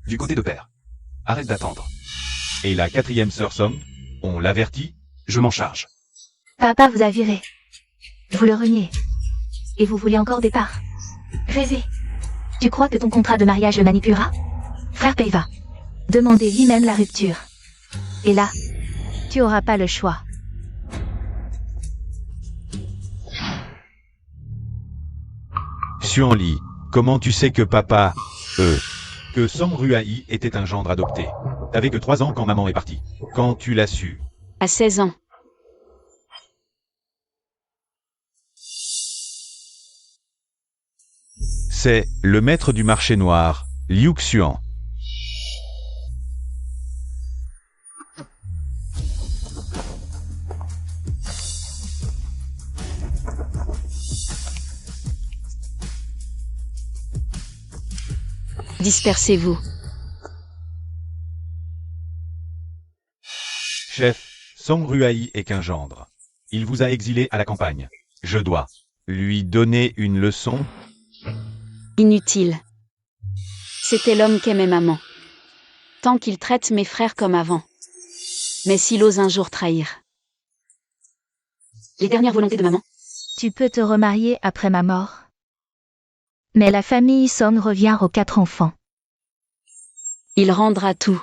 Du côté de père. Arrête d'attendre. Et la 4e sœur Song, on l'avertit? Je m'en charge. Papa vous a viré. Vous le reniez. Et vous voulez encore des parts. Rêvez. Tu crois que ton contrat de mariage le manipulera? Frère Pei va demander lui-même la rupture. Et là, tu auras pas le choix. Xuanli, comment tu sais que papa, que Song Ruaï était un gendre adopté? T'avais que 3 ans quand maman est partie. Quand tu l'as su? À 16 ans. C'est le maître du marché noir, Liu Xuan. Dispersez-vous. Chef, Song Ruaï est qu'un gendre. Il vous a exilé à la campagne. Je dois lui donner une leçon. Inutile. C'était l'homme qu'aimait maman. Tant qu'il traite mes frères comme avant. Mais s'il ose un jour trahir. Les dernières volontés de maman. Tu peux te remarier après ma mort. Mais la famille Song revient aux 4 enfants. Il rendra tout.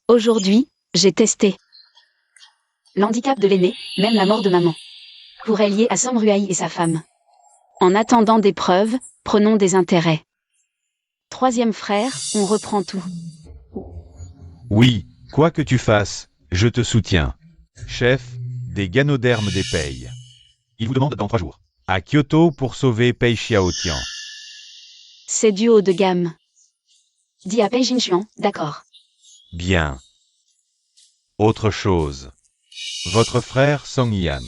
Aujourd'hui, j'ai testé. L'handicap de l'aîné, même la mort de maman. Pourrait lier à Song Ruai et sa femme. En attendant des preuves, prenons des intérêts. Troisième frère, on reprend tout. Oui, quoi que tu fasses, je te soutiens. Chef, des ganodermes des Pei. Il vous demande dans 3 jours. À Kyoto pour sauver Pei Xiaotian. C'est du haut de gamme. Dis à Pei Jinchuan, d'accord. Bien. Autre chose. Votre frère Song Yan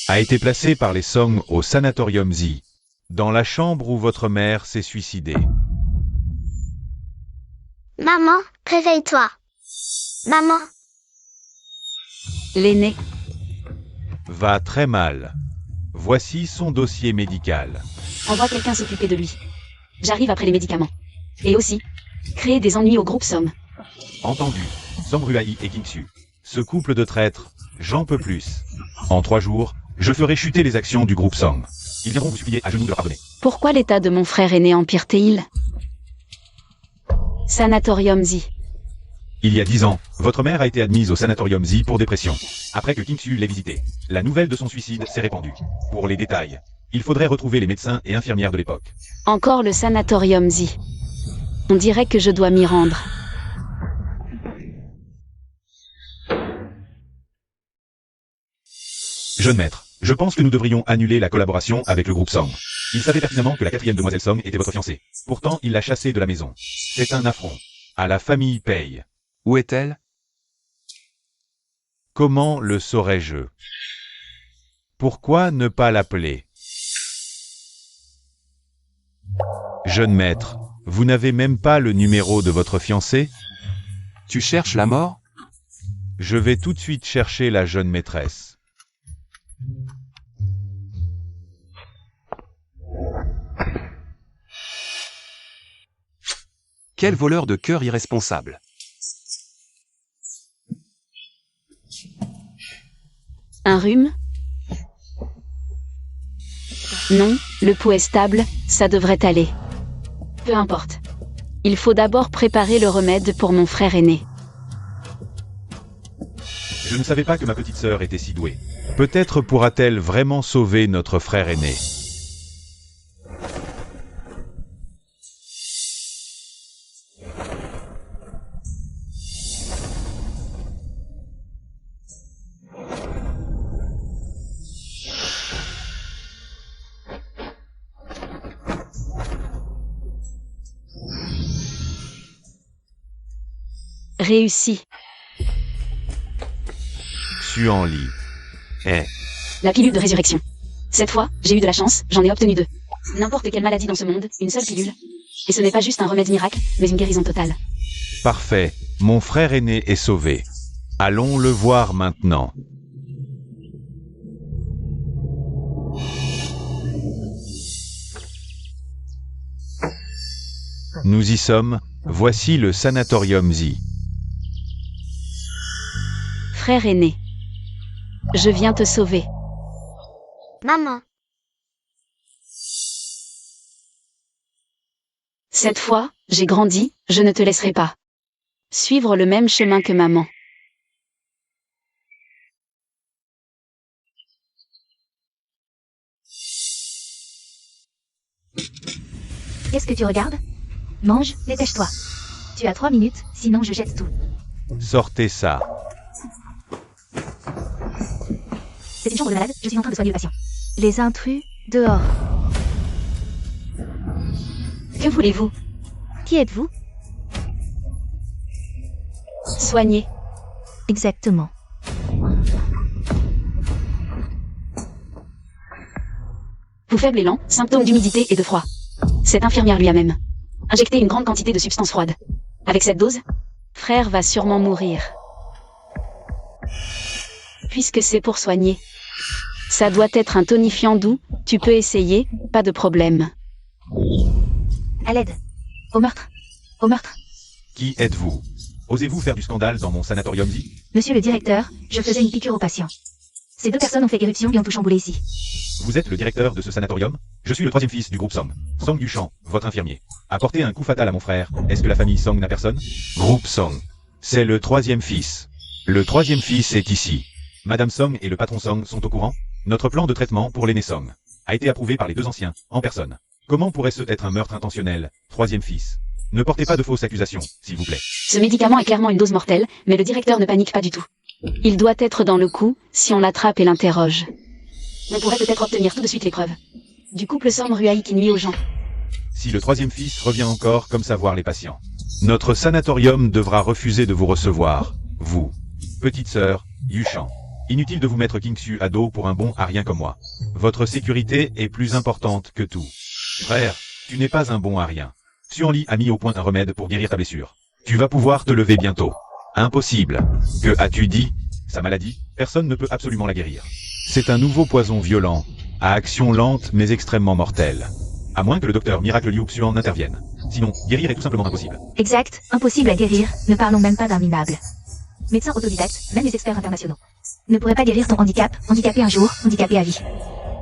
a été placé par les Song au sanatorium Zi, dans la chambre où votre mère s'est suicidée. Maman, réveille-toi. Maman, L'aîné, Va très mal. Voici son dossier médical. envoie quelqu'un s'occuper de lui. J'arrive après les médicaments. Et aussi, créer des ennuis au groupe Somme. Entendu. Song Ruai et Kingsu. Ce couple de traîtres, j'en peux plus. En 3 jours, je ferai chuter les actions du groupe Song. Ils viendront vous supplier à genoux de leur pardonner. Pourquoi l'état de mon frère aîné empire-t-il? Sanatorium Zi. Il y a 10 ans, votre mère a été admise au sanatorium Zi pour dépression. Après que Kingsu l'ait visité, la nouvelle de son suicide s'est répandue. Pour les détails, il faudrait retrouver les médecins et infirmières de l'époque. Encore le sanatorium Zi. On dirait que je dois m'y rendre. Jeune maître, je pense que nous devrions annuler la collaboration avec le groupe Song. Il savait pertinemment que la 4e demoiselle Song était votre fiancée. Pourtant, il l'a chassée de la maison. C'est un affront. À la famille Pei. Où est-elle? Comment le saurais-je? Pourquoi ne pas l'appeler? Jeune maître, vous n'avez même pas le numéro de votre fiancée? Tu cherches la mort? Je vais tout de suite chercher la jeune maîtresse. Quel voleur de cœur irresponsable. Un rhume? Non, le pouls est stable, ça devrait aller. Peu importe. Il faut d'abord préparer le remède pour mon frère aîné. Je ne savais pas que ma petite sœur était si douée. Peut-être pourra-t-elle vraiment sauver notre frère aîné. Réussi. Xuan Li. La pilule de résurrection. Cette fois, j'ai eu de la chance, j'en ai obtenu 2. N'importe quelle maladie dans ce monde, une seule pilule. Et ce n'est pas juste un remède miracle, mais une guérison totale. Parfait. Mon frère aîné est sauvé. Allons le voir maintenant. Nous y sommes. Voici le sanatorium Zi. Frère aîné. Je viens te sauver. maman, Cette fois, j'ai grandi, je ne te laisserai pas. Suivre le même chemin que maman. Qu'est-ce que tu regardes? Mange, dépêche-toi. Tu as 3 minutes, sinon je jette tout. Sortez ça. C'est une chambre de malade, je suis en train de soigner le patient. Les intrus, dehors. Que voulez-vous? Qui êtes-vous? Soigner. Exactement. Pouls faible et lent, symptômes d'humidité et de froid. Cette infirmière lui a même injecté une grande quantité de substances froides. Avec cette dose, frère va sûrement mourir. Puisque c'est pour soigner. Ça doit être un tonifiant doux, tu peux essayer, pas de problème. À l'aide. Au meurtre. Au meurtre. Qui êtes-vous? Osez-vous faire du scandale dans mon sanatorium dit? Monsieur le directeur, je faisais une piqûre aux patients. Ces 2 personnes ont fait éruption et ont tout chamboulé ici. Vous êtes le directeur de ce sanatorium? Je suis le 3e fils du groupe Song. Song Yuchan, votre infirmier. A porté un coup fatal à mon frère. Est-ce que la famille Song n'a personne? Groupe Song. C'est le 3e fils. Le 3e fils est ici. Madame Song et le patron Song sont au courant? Notre plan de traitement pour l'aîné Song a été approuvé par les 2 anciens, en personne. Comment pourrait-ce être un meurtre intentionnel, 3e fils? Ne portez pas de fausses accusations, s'il vous plaît. Ce médicament est clairement une dose mortelle, mais le directeur ne panique pas du tout. Il doit être dans le coup, si on l'attrape et l'interroge. On pourrait peut-être obtenir tout de suite les preuves. Du couple Song Ruaï qui nuit aux gens. Si le 3e fils revient encore comme ça voir les patients, notre sanatorium devra refuser de vous recevoir, vous. Petite sœur, Yuchan. Inutile de vous mettre Kingsu à dos pour un bon arien comme moi. Votre sécurité est plus importante que tout. Frère, tu n'es pas un bon arien. Suanli a mis au point un remède pour guérir ta blessure. Tu vas pouvoir te lever bientôt. Impossible. Que as-tu dit? Sa maladie, personne ne peut absolument la guérir. C'est un nouveau poison violent, à action lente mais extrêmement mortelle. À moins que le docteur Miracle Liu Xuan intervienne. Sinon, guérir est tout simplement impossible. Exact, impossible à guérir, ne parlons même pas d'un minable. Médecins autodidactes, même les experts internationaux, ne pourraient pas guérir ton handicap, handicapé un jour, handicapé à vie.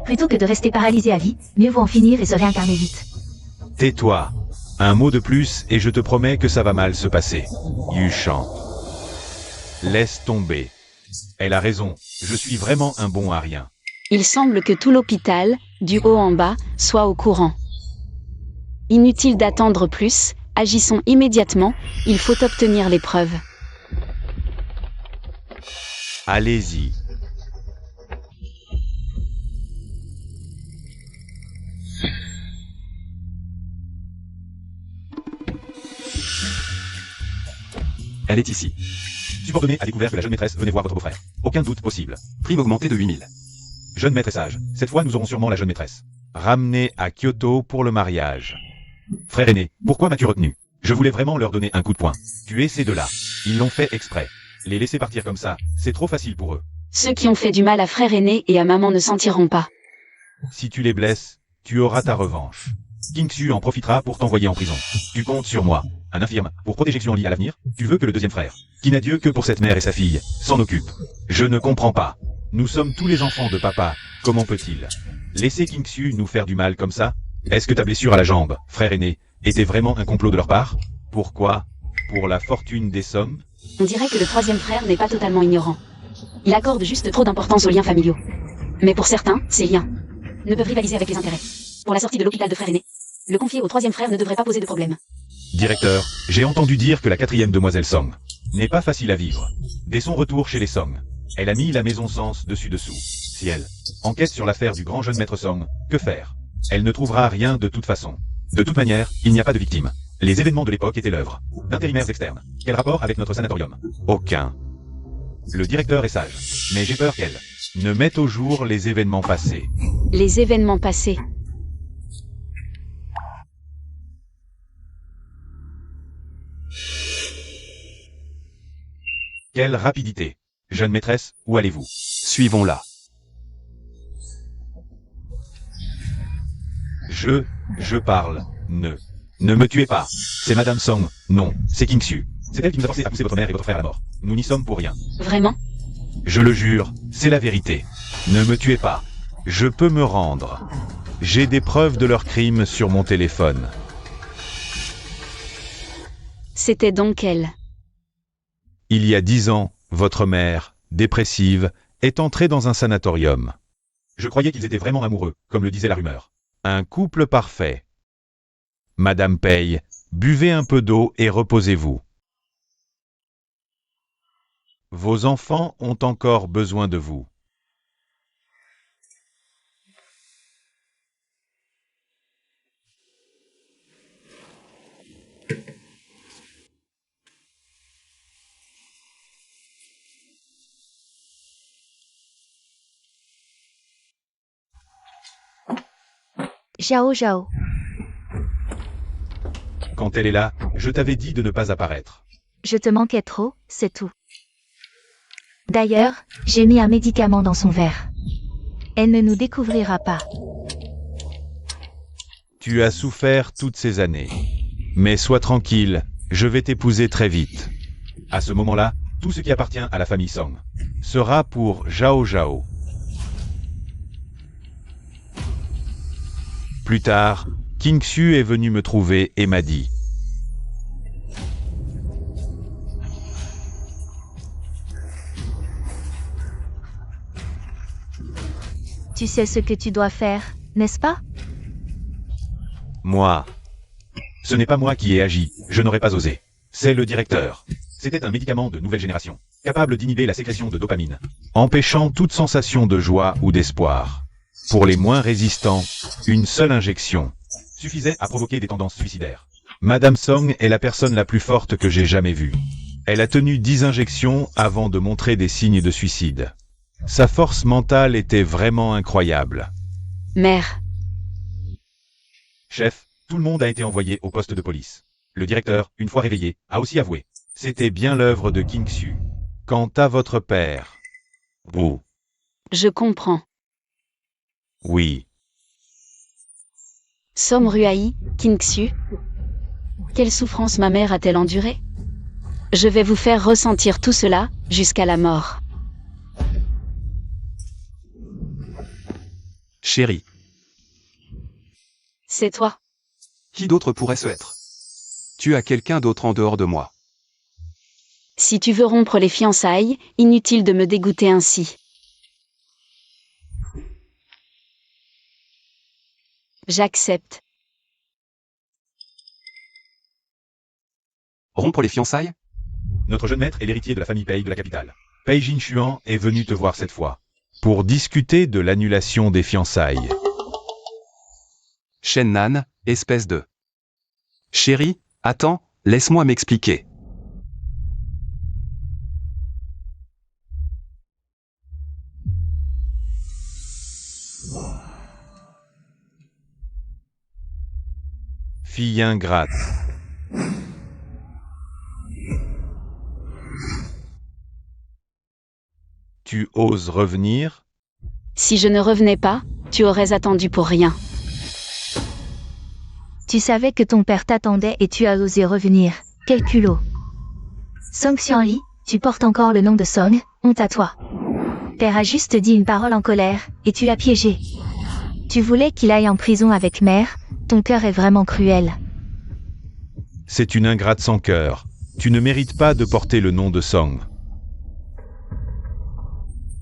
Plutôt que de rester paralysé à vie, mieux vaut en finir et se réincarner vite. Tais-toi. Un mot de plus et je te promets que ça va mal se passer. Yuchan. Laisse tomber. Elle a raison, je suis vraiment un bon arien. Il semble que tout l'hôpital, du haut en bas, soit au courant. Inutile d'attendre plus, agissons immédiatement, il faut obtenir les preuves. Allez-y. Elle est ici. Subordonné a découvert que la jeune maîtresse venait voir votre beau-frère. Aucun doute possible. Prime augmentée de 8000. Jeune maîtressage. Cette fois, nous aurons sûrement la jeune maîtresse. Ramenée à Kyoto pour le mariage. Frère aîné, pourquoi m'as-tu retenu? Je voulais vraiment leur donner un coup de poing. Tuer ces 2-là. Ils l'ont fait exprès. Les laisser partir comme ça, c'est trop facile pour eux. Ceux qui ont fait du mal à frère aîné et à maman ne s'en tireront pas. Si tu les blesses, tu auras ta revanche. Kingsu en profitera pour t'envoyer en prison. Tu comptes sur moi, un infirme, pour protéger Xuanli à l'avenir. Tu veux que le 2e frère, qui n'a Dieu que pour cette mère et sa fille, s'en occupe. Je ne comprends pas. Nous sommes tous les enfants de papa, comment peut-il laisser Kingsu nous faire du mal comme ça? Est-ce que ta blessure à la jambe, frère aîné, était vraiment un complot de leur part? Pourquoi? Pour la fortune des sommes? On dirait que le 3e frère n'est pas totalement ignorant. Il accorde juste trop d'importance aux liens familiaux. Mais pour certains, ces liens ne peuvent rivaliser avec les intérêts. Pour la sortie de l'hôpital de frère aîné, le confier au 3e frère ne devrait pas poser de problème. Directeur, j'ai entendu dire que la 4e demoiselle Song n'est pas facile à vivre. Dès son retour chez les Song, elle a mis la maison Sens dessus-dessous. Si elle enquête sur l'affaire du grand jeune maître Song, que faire? Elle ne trouvera rien de toute façon. De toute manière, il n'y a pas de victime. Les événements de l'époque étaient l'œuvre d'intérimaires externes. Quel rapport avec notre sanatorium? Aucun. Le directeur est sage, mais j'ai peur qu'elle ne mette au jour les événements passés. Les événements passés. Quelle rapidité. Jeune maîtresse, où allez-vous? Suivons-la. Je parle. Ne me tuez pas. C'est Madame Song. Non, c'est Kingsu. C'est elle qui nous a forcé à pousser votre mère et votre frère à la mort. Nous n'y sommes pour rien. Vraiment? Je le jure, c'est la vérité. Ne me tuez pas. Je peux me rendre. J'ai des preuves de leur crime sur mon téléphone. C'était donc elle. Il y a 10 ans, votre mère, dépressive, est entrée dans un sanatorium. Je croyais qu'ils étaient vraiment amoureux, comme le disait la rumeur. Un couple parfait. Madame Pei, buvez un peu d'eau et reposez-vous. Vos enfants ont encore besoin de vous. Xiao Zhao. Quand elle est là, je t'avais dit de ne pas apparaître. Je te manquais trop, c'est tout. D'ailleurs, j'ai mis un médicament dans son verre. Elle ne nous découvrira pas. Tu as souffert toutes ces années. Mais sois tranquille, je vais t'épouser très vite. À ce moment-là, tout ce qui appartient à la famille Song sera pour Zhao Zhao. Plus tard, King Xu est venu me trouver et m'a dit: Tu sais ce que tu dois faire, n'est-ce pas? Moi. Ce n'est pas moi qui ai agi, je n'aurais pas osé. C'est le directeur. C'était un médicament de nouvelle génération, capable d'inhiber la sécrétion de dopamine, empêchant toute sensation de joie ou d'espoir. Pour les moins résistants, une seule injection suffisait à provoquer des tendances suicidaires. Madame Song est la personne la plus forte que j'ai jamais vue. Elle a tenu 10 injections avant de montrer des signes de suicide. Sa force mentale était vraiment incroyable. Mère, Chef, tout le monde a été envoyé au poste de police. Le directeur, une fois réveillé, a aussi avoué. C'était bien l'œuvre de King Xu. Quant à votre père... Vous... je comprends. Oui. Som Ruai, King Xu. Quelle souffrance ma mère a-t-elle endurée? Je vais vous faire ressentir tout cela, jusqu'à la mort. Chérie, C'est toi. qui d'autre pourrait ce être? Tu as quelqu'un d'autre en dehors de moi. Si tu veux rompre les fiançailles, inutile de me dégoûter ainsi. J'accepte. Rompre les fiançailles? Notre jeune maître est l'héritier de la famille Pei de la capitale. Pei Jinshuan est venu te voir cette fois, pour discuter de l'annulation des fiançailles. Shen Nan, espèce de... Chérie, attends, laisse-moi m'expliquer. Fille ingrate. Tu oses revenir? Si je ne revenais pas, tu aurais attendu pour rien. Tu savais que ton père t'attendait et tu as osé revenir. Quel culot. Song Xianli, tu portes encore le nom de Song, honte à toi. Père a juste dit une parole en colère, et tu l'as piégé. Tu voulais qu'il aille en prison avec mère, ton cœur est vraiment cruel. C'est une ingrate sans cœur. Tu ne mérites pas de porter le nom de Song.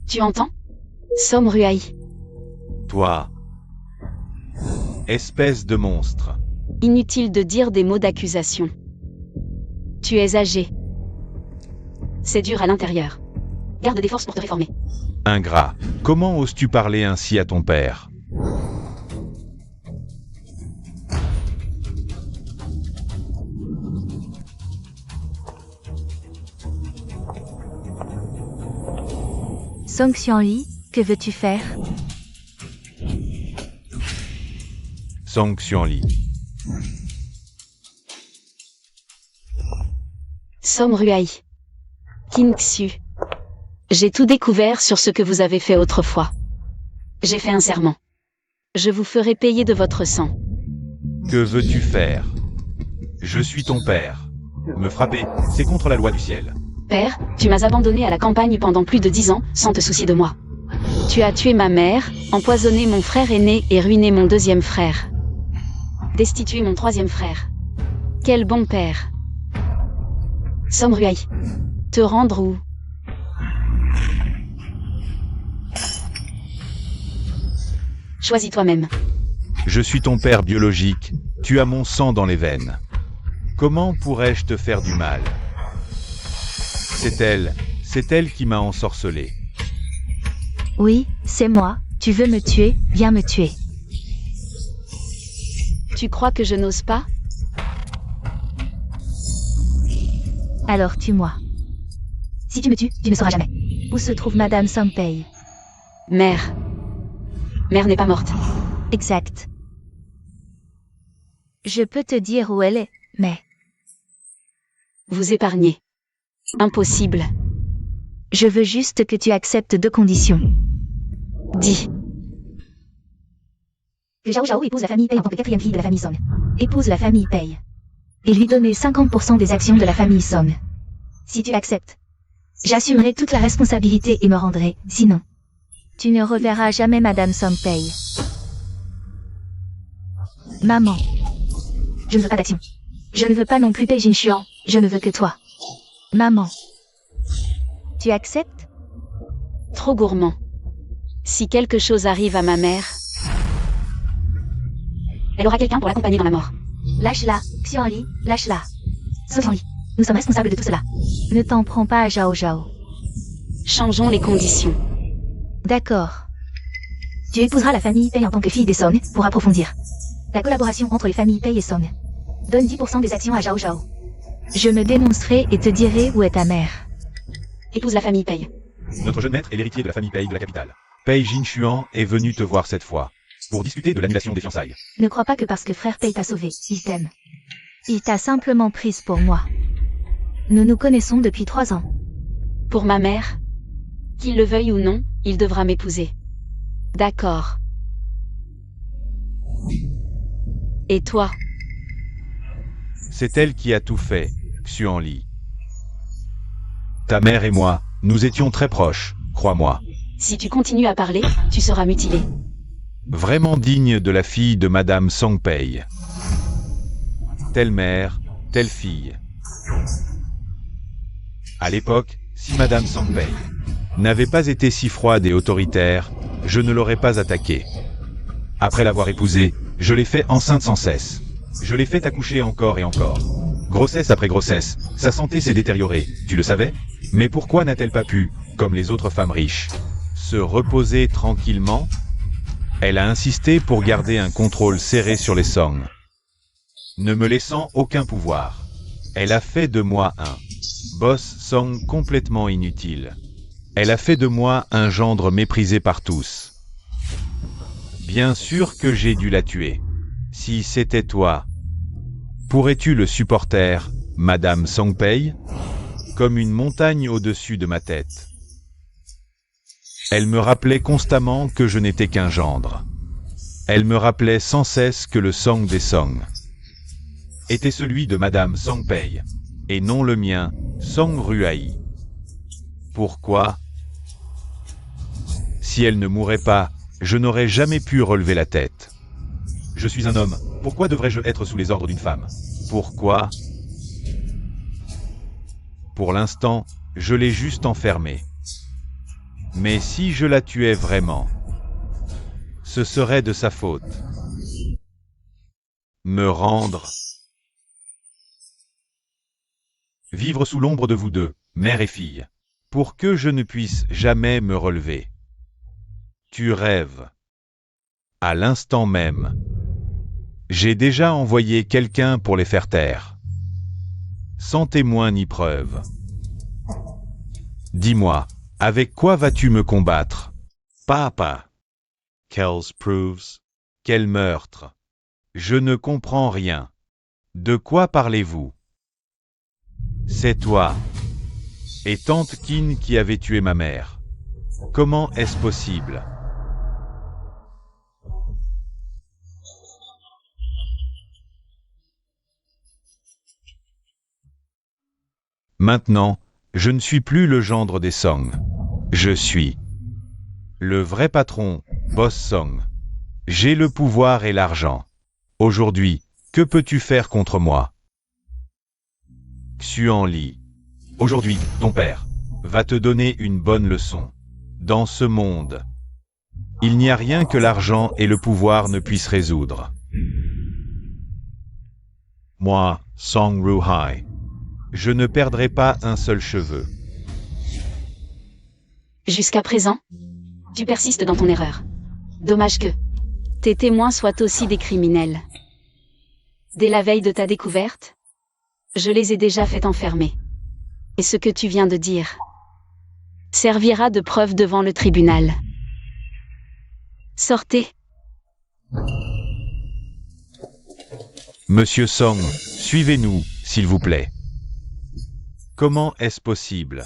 Tu entends? Som Ruai. Toi. Espèce de monstre. Inutile de dire des mots d'accusation. Tu es âgé. C'est dur à l'intérieur. Garde des forces pour te réformer. Ingrat. Comment oses-tu parler ainsi à ton père? Song Xianli, que veux-tu faire? Song Xianli. Som Ruai. King Xu. J'ai tout découvert sur ce que vous avez fait autrefois. J'ai fait un serment. Je vous ferai payer de votre sang. Que veux-tu faire? Je suis ton père. Me frapper, c'est contre la loi du ciel. Père, tu m'as abandonné à la campagne pendant plus de 10 ans, sans te soucier de moi. Tu as tué ma mère, empoisonné mon frère aîné et ruiné mon deuxième frère. Destitué mon troisième frère. Quel bon père. Som Ruai. Te rendre où? Choisis toi-même. Je suis ton père biologique, tu as mon sang dans les veines. Comment pourrais-je te faire du mal? C'est elle qui m'a ensorcelé. Oui, c'est moi, tu veux me tuer, viens me tuer. Tu crois que je n'ose pas? Alors tue-moi. Si tu me tues, tu ne sauras jamais. Où se trouve Madame Songpei? Mère. Mère n'est pas morte. Exact. Je peux te dire où elle est, mais... Vous épargnez. Impossible. Je veux juste que tu acceptes 2 conditions. Dis. Que Zhao Zhao épouse la famille Pei en tant que 4e fille de la famille Song. Épouse la famille Pei. et lui donner 50% des actions de la famille Song. Si tu acceptes, j'assumerai toute la responsabilité et me rendrai, sinon, tu ne reverras jamais Madame Song Pei. Maman. Je ne veux pas d'action. Je ne veux pas non plus Pei Jinshuan, je ne veux que toi. Maman. Tu acceptes? Trop gourmand. Si quelque chose arrive à ma mère, elle aura quelqu'un pour l'accompagner dans la mort. Lâche-la, Xianli, lâche-la. Xianli, nous sommes responsables de tout cela. Ne t'en prends pas à Zhao Zhao. Changeons les conditions. D'accord. Tu épouseras la famille Pei en tant que fille des Song pour approfondir la collaboration entre les familles Pei et Song. Donne 10% des actions à Zhao Zhao. Je me dénoncerai et te dirai où est ta mère. Épouse la famille Pei. Notre jeune maître est l'héritier de la famille Pei de la capitale. Pei Jinshuan est venu te voir cette fois, pour discuter de l'annulation des fiançailles. Ne crois pas que parce que frère Pei t'a sauvé, il t'aime. Il t'a simplement prise pour moi. Nous nous connaissons depuis 3 ans. Pour ma mère, qu'il le veuille ou non, il devra m'épouser. D'accord. Et toi? C'est elle qui a tout fait, Xuanli. Ta mère et moi, nous étions très proches, crois-moi. Si tu continues à parler, tu seras mutilé. Vraiment digne de la fille de Madame Song Pei. Telle mère, telle fille. À l'époque, si Madame Song Pei n'avait pas été si froide et autoritaire, je ne l'aurais pas attaquée. Après l'avoir épousée, je l'ai fait enceinte sans cesse. Je l'ai fait accoucher encore et encore. Grossesse après grossesse, sa santé s'est détériorée, tu le savais? Mais pourquoi n'a-t-elle pas pu, comme les autres femmes riches, se reposer tranquillement? Elle a insisté pour garder un contrôle serré sur les Song, ne me laissant aucun pouvoir. Elle a fait de moi un boss Song complètement inutile. Elle a fait de moi un gendre méprisé par tous. Bien sûr que j'ai dû la tuer. Si c'était toi, pourrais-tu le supporter, Madame Song Pei? Comme une montagne au-dessus de ma tête. Elle me rappelait constamment que je n'étais qu'un gendre. Elle me rappelait sans cesse que le Song des Song était celui de Madame Song Pei, et non le mien, Song Ruai. Pourquoi? Si elle ne mourait pas, je n'aurais jamais pu relever la tête. Je suis un homme, pourquoi devrais-je être sous les ordres d'une femme? Pourquoi? Pour l'instant, je l'ai juste enfermée. Mais si je la tuais vraiment, ce serait de sa faute. Me rendre. Vivre sous l'ombre de vous deux, mère et fille, pour que je ne puisse jamais me relever. Tu rêves. À l'instant même. J'ai déjà envoyé quelqu'un pour les faire taire. Sans témoin ni preuve. Dis-moi, avec quoi vas-tu me combattre? Papa. Quels proofs? Quel meurtre? Je ne comprends rien. De quoi parlez-vous? C'est toi. Et tante Qin qui avait tué ma mère. Comment est-ce possible? Maintenant, je ne suis plus le gendre des Song. Je suis le vrai patron, Boss Song. J'ai le pouvoir et l'argent. Aujourd'hui, que peux-tu faire contre moi? Xuanli. Aujourd'hui, ton père va te donner une bonne leçon. Dans ce monde, il n'y a rien que l'argent et le pouvoir ne puissent résoudre. Moi, Song Ruhai, je ne perdrai pas un seul cheveu. Jusqu'à présent, tu persistes dans ton erreur. Dommage que tes témoins soient aussi des criminels. Dès la veille de ta découverte, je les ai déjà fait enfermer. Et ce que tu viens de dire servira de preuve devant le tribunal. Sortez. Monsieur Song, suivez-nous, s'il vous plaît. Comment est-ce possible?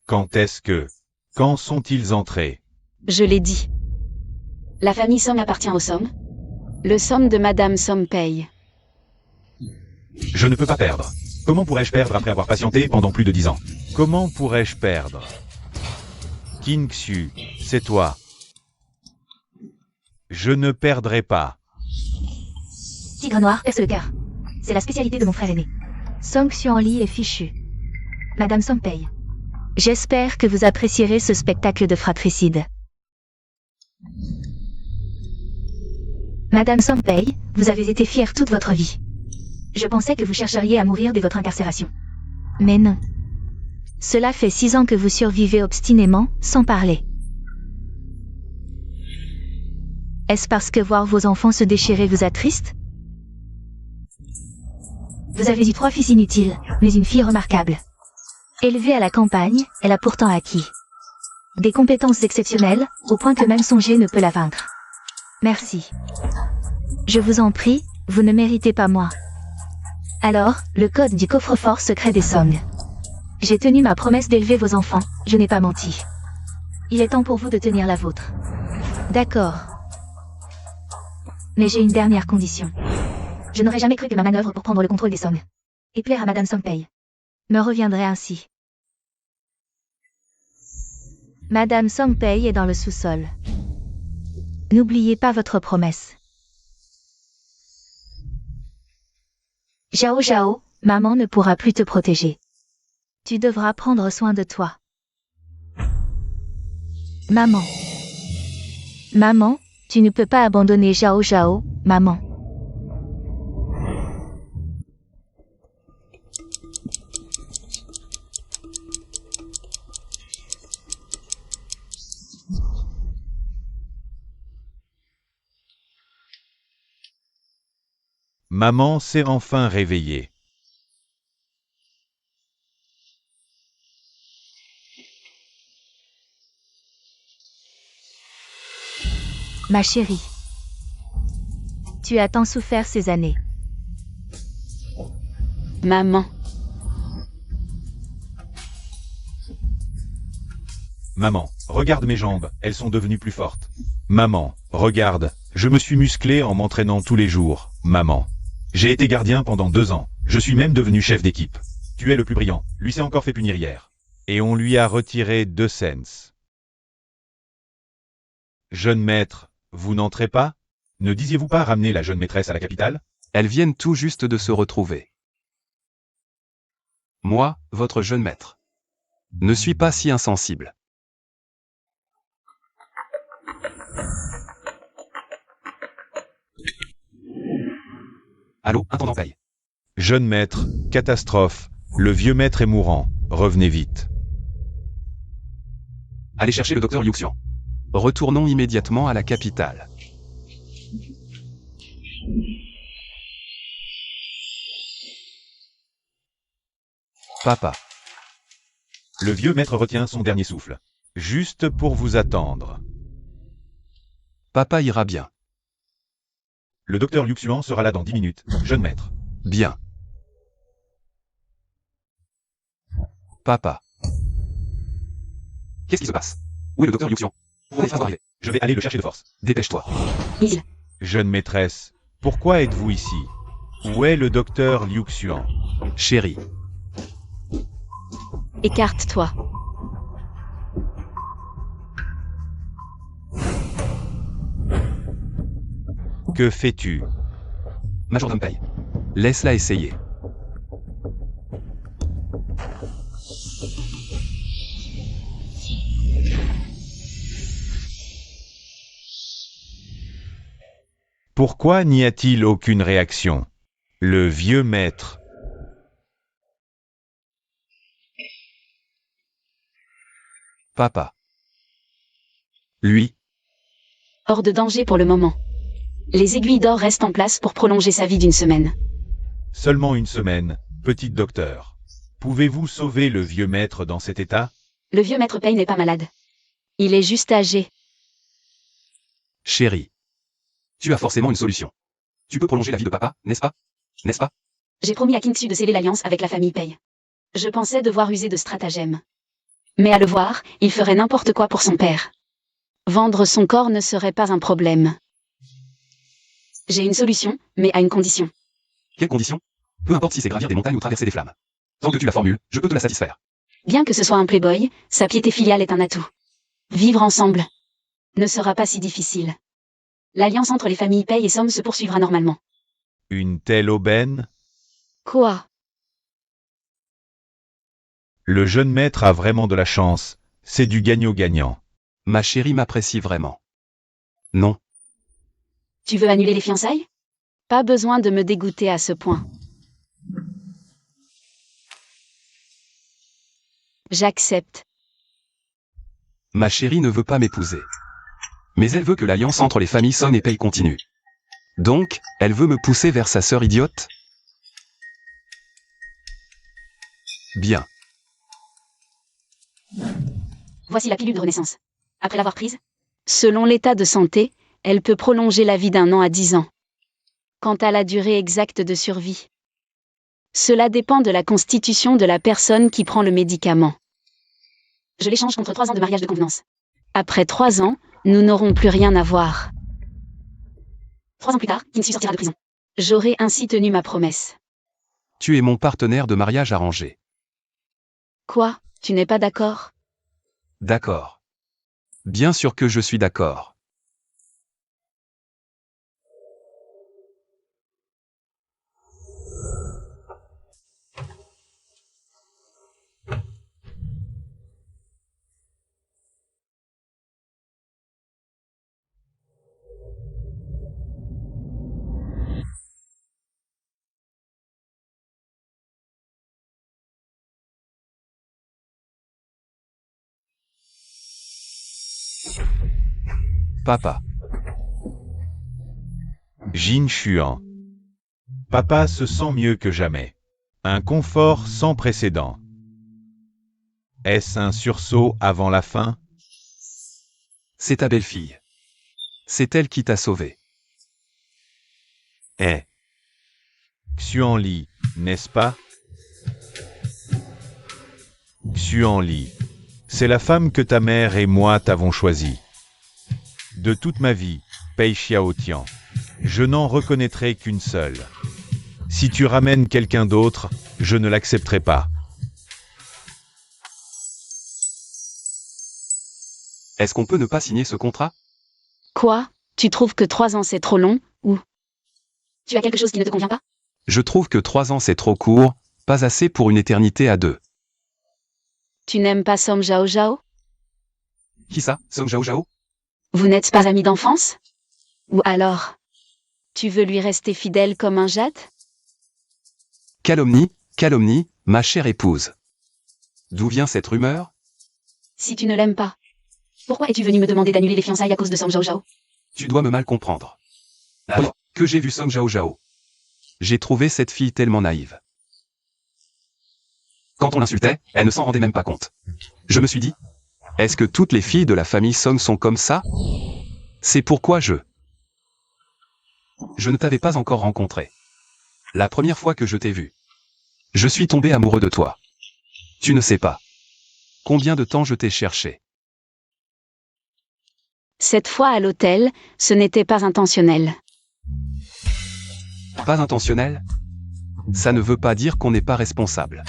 Quand est-ce que? Quand sont-ils entrés? Je l'ai dit. La famille Song appartient au Song. Le Song de Madame Song Pei. Je ne peux pas perdre. Comment pourrais-je perdre après avoir patienté pendant plus de 10 ans? Comment pourrais-je perdre? King Xu, c'est toi. Je ne perdrai pas. Tigre noir perce le cœur. C'est la spécialité de mon frère aîné. Song Xuanli est fichu. Madame Songpei. J'espère que vous apprécierez ce spectacle de fratricide. Madame Songpei, vous avez été fière toute votre vie. Je pensais que vous chercheriez à mourir dès votre incarcération. Mais non. Cela fait 6 ans que vous survivez obstinément, sans parler. Est-ce parce que voir vos enfants se déchirer vous attriste? Vous avez eu 3 fils inutiles, mais une fille remarquable. Élevée à la campagne, elle a pourtant acquis des compétences exceptionnelles, au point que même songer ne peut la vaincre. Merci. Je vous en prie, vous ne méritez pas moi. Alors, le code du coffre-fort secret des Song. J'ai tenu ma promesse d'élever vos enfants, je n'ai pas menti. Il est temps pour vous de tenir la vôtre. D'accord. Mais j'ai une dernière condition. Je n'aurais jamais cru que ma manœuvre pour prendre le contrôle des Song et plaire à Madame Songpei me reviendrait ainsi. Madame Songpei est dans le sous-sol. N'oubliez pas votre promesse. Zhao Zhao, maman ne pourra plus te protéger. Tu devras prendre soin de toi. Maman. Maman, tu ne peux pas abandonner Zhao Zhao, maman. Maman s'est enfin réveillée. Ma chérie. Tu as tant souffert ces années. Maman. Maman, regarde mes jambes, elles sont devenues plus fortes. Maman, regarde, je me suis musclé en m'entraînant tous les jours. Maman. J'ai été gardien pendant 2 ans. Je suis même devenu chef d'équipe. Tu es le plus brillant. Lui s'est encore fait punir hier. Et on lui a retiré 2 cents. Jeune maître, vous n'entrez pas? Ne disiez-vous pas ramener la jeune maîtresse à la capitale? Elles viennent tout juste de se retrouver. Moi, votre jeune maître. Ne suis pas si insensible. Allô, intendant Pei. Jeune maître, catastrophe. Le vieux maître est mourant. Revenez vite. Allez chercher le docteur Liu Xian. Retournons immédiatement à la capitale. Papa. Le vieux maître retient son dernier souffle. Juste pour vous attendre. Papa ira bien. Le docteur Liu Xuan sera là dans 10 minutes. Jeune maître. Bien. Papa. Qu'est-ce qui se passe? Où est le docteur Liu Xian? Je vais aller le chercher de force. Dépêche-toi. Il. Jeune maîtresse, pourquoi êtes-vous ici? Où est le docteur Liu Xuan? Chérie. Écarte-toi. Que fais-tu? Majordome Pei. Laisse-la essayer. Pourquoi n'y a-t-il aucune réaction? Le vieux maître. Papa. Lui. Hors de danger pour le moment. Les aiguilles d'or restent en place pour prolonger sa vie d'1 semaine. Seulement 1 semaine, petit docteur. Pouvez-vous sauver le vieux maître dans cet état? Le vieux maître Pei n'est pas malade. Il est juste âgé. Chérie. Tu as forcément une solution. Tu peux prolonger la vie de papa, n'est-ce pas? N'est-ce pas? J'ai promis à King Xu de sceller l'alliance avec la famille Pei. Je pensais devoir user de stratagèmes. Mais à le voir, il ferait n'importe quoi pour son père. Vendre son corps ne serait pas un problème. J'ai une solution, mais à une condition. Quelle condition? Peu importe si c'est gravir des montagnes ou traverser des flammes. Tant que tu la formules, je peux te la satisfaire. Bien que ce soit un playboy, sa piété filiale est un atout. Vivre ensemble ne sera pas si difficile. L'alliance entre les familles Paye et Somme se poursuivra normalement. Une telle aubaine? Quoi? Le jeune maître a vraiment de la chance. C'est du gagnant-gagnant. Ma chérie m'apprécie vraiment. Non. Tu veux annuler les fiançailles? Pas besoin de me dégoûter à ce point. J'accepte. Ma chérie ne veut pas m'épouser. Mais elle veut que l'alliance entre les familles Son et Paye continue. Donc, elle veut me pousser vers sa sœur idiote? Bien. Voici la pilule de renaissance. Après l'avoir prise, selon l'état de santé, elle peut prolonger la vie d'1 an à 10 ans. Quant à la durée exacte de survie, cela dépend de la constitution de la personne qui prend le médicament. Je l'échange contre 3 ans de mariage de convenance. Après 3 ans, nous n'aurons plus rien à voir. 3 ans plus tard, Kinsu sortira de prison. J'aurai ainsi tenu ma promesse. Tu es mon partenaire de mariage arrangé. Quoi? Tu n'es pas d'accord? D'accord. Bien sûr que je suis d'accord. Papa. Jin Chuan. Papa se sent mieux que jamais. Un confort sans précédent. Est-ce un sursaut avant la fin? C'est ta belle-fille. C'est elle qui t'a sauvé. Xuan Li, n'est-ce pas? Xuan Li. C'est la femme que ta mère et moi t'avons choisie. De toute ma vie, Pei Xiaotian, je n'en reconnaîtrai qu'une seule. Si tu ramènes quelqu'un d'autre, je ne l'accepterai pas. Est-ce qu'on peut ne pas signer ce contrat? Quoi? Tu trouves que 3 ans c'est trop long, ou? Tu as quelque chose qui ne te convient pas? Je trouve que 3 ans c'est trop court, pas assez pour une éternité à 2. Tu n'aimes pas Som Zhao Zhao? Qui ça, Song Zhao Zhao? Vous n'êtes pas amis d'enfance? Ou alors, tu veux lui rester fidèle comme un jade? Calomnie, calomnie, ma chère épouse. D'où vient cette rumeur? Si tu ne l'aimes pas, pourquoi es-tu venu me demander d'annuler les fiançailles à cause de Som Zhao Zhao? Tu dois me mal comprendre. Alors que j'ai vu Song Zhao Zhao, j'ai trouvé cette fille tellement naïve. Quand on l'insultait, elle ne s'en rendait même pas compte. Je me suis dit, est-ce que toutes les filles de la famille Song sont comme ça? C'est pourquoi je ne t'avais pas encore rencontré. La première fois que je t'ai vu, je suis tombé amoureux de toi. Tu ne sais pas combien de temps je t'ai cherché. Cette fois à l'hôtel, ce n'était pas intentionnel. Pas intentionnel? Ça ne veut pas dire qu'on n'est pas responsable.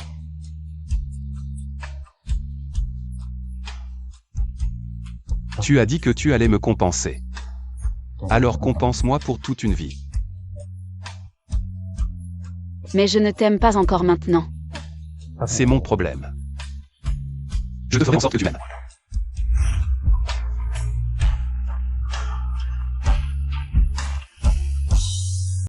Tu as dit que tu allais me compenser. Alors compense-moi pour toute une vie. Mais je ne t'aime pas encore maintenant. C'est mon problème. Je te ferai en sorte que tu m'aimes.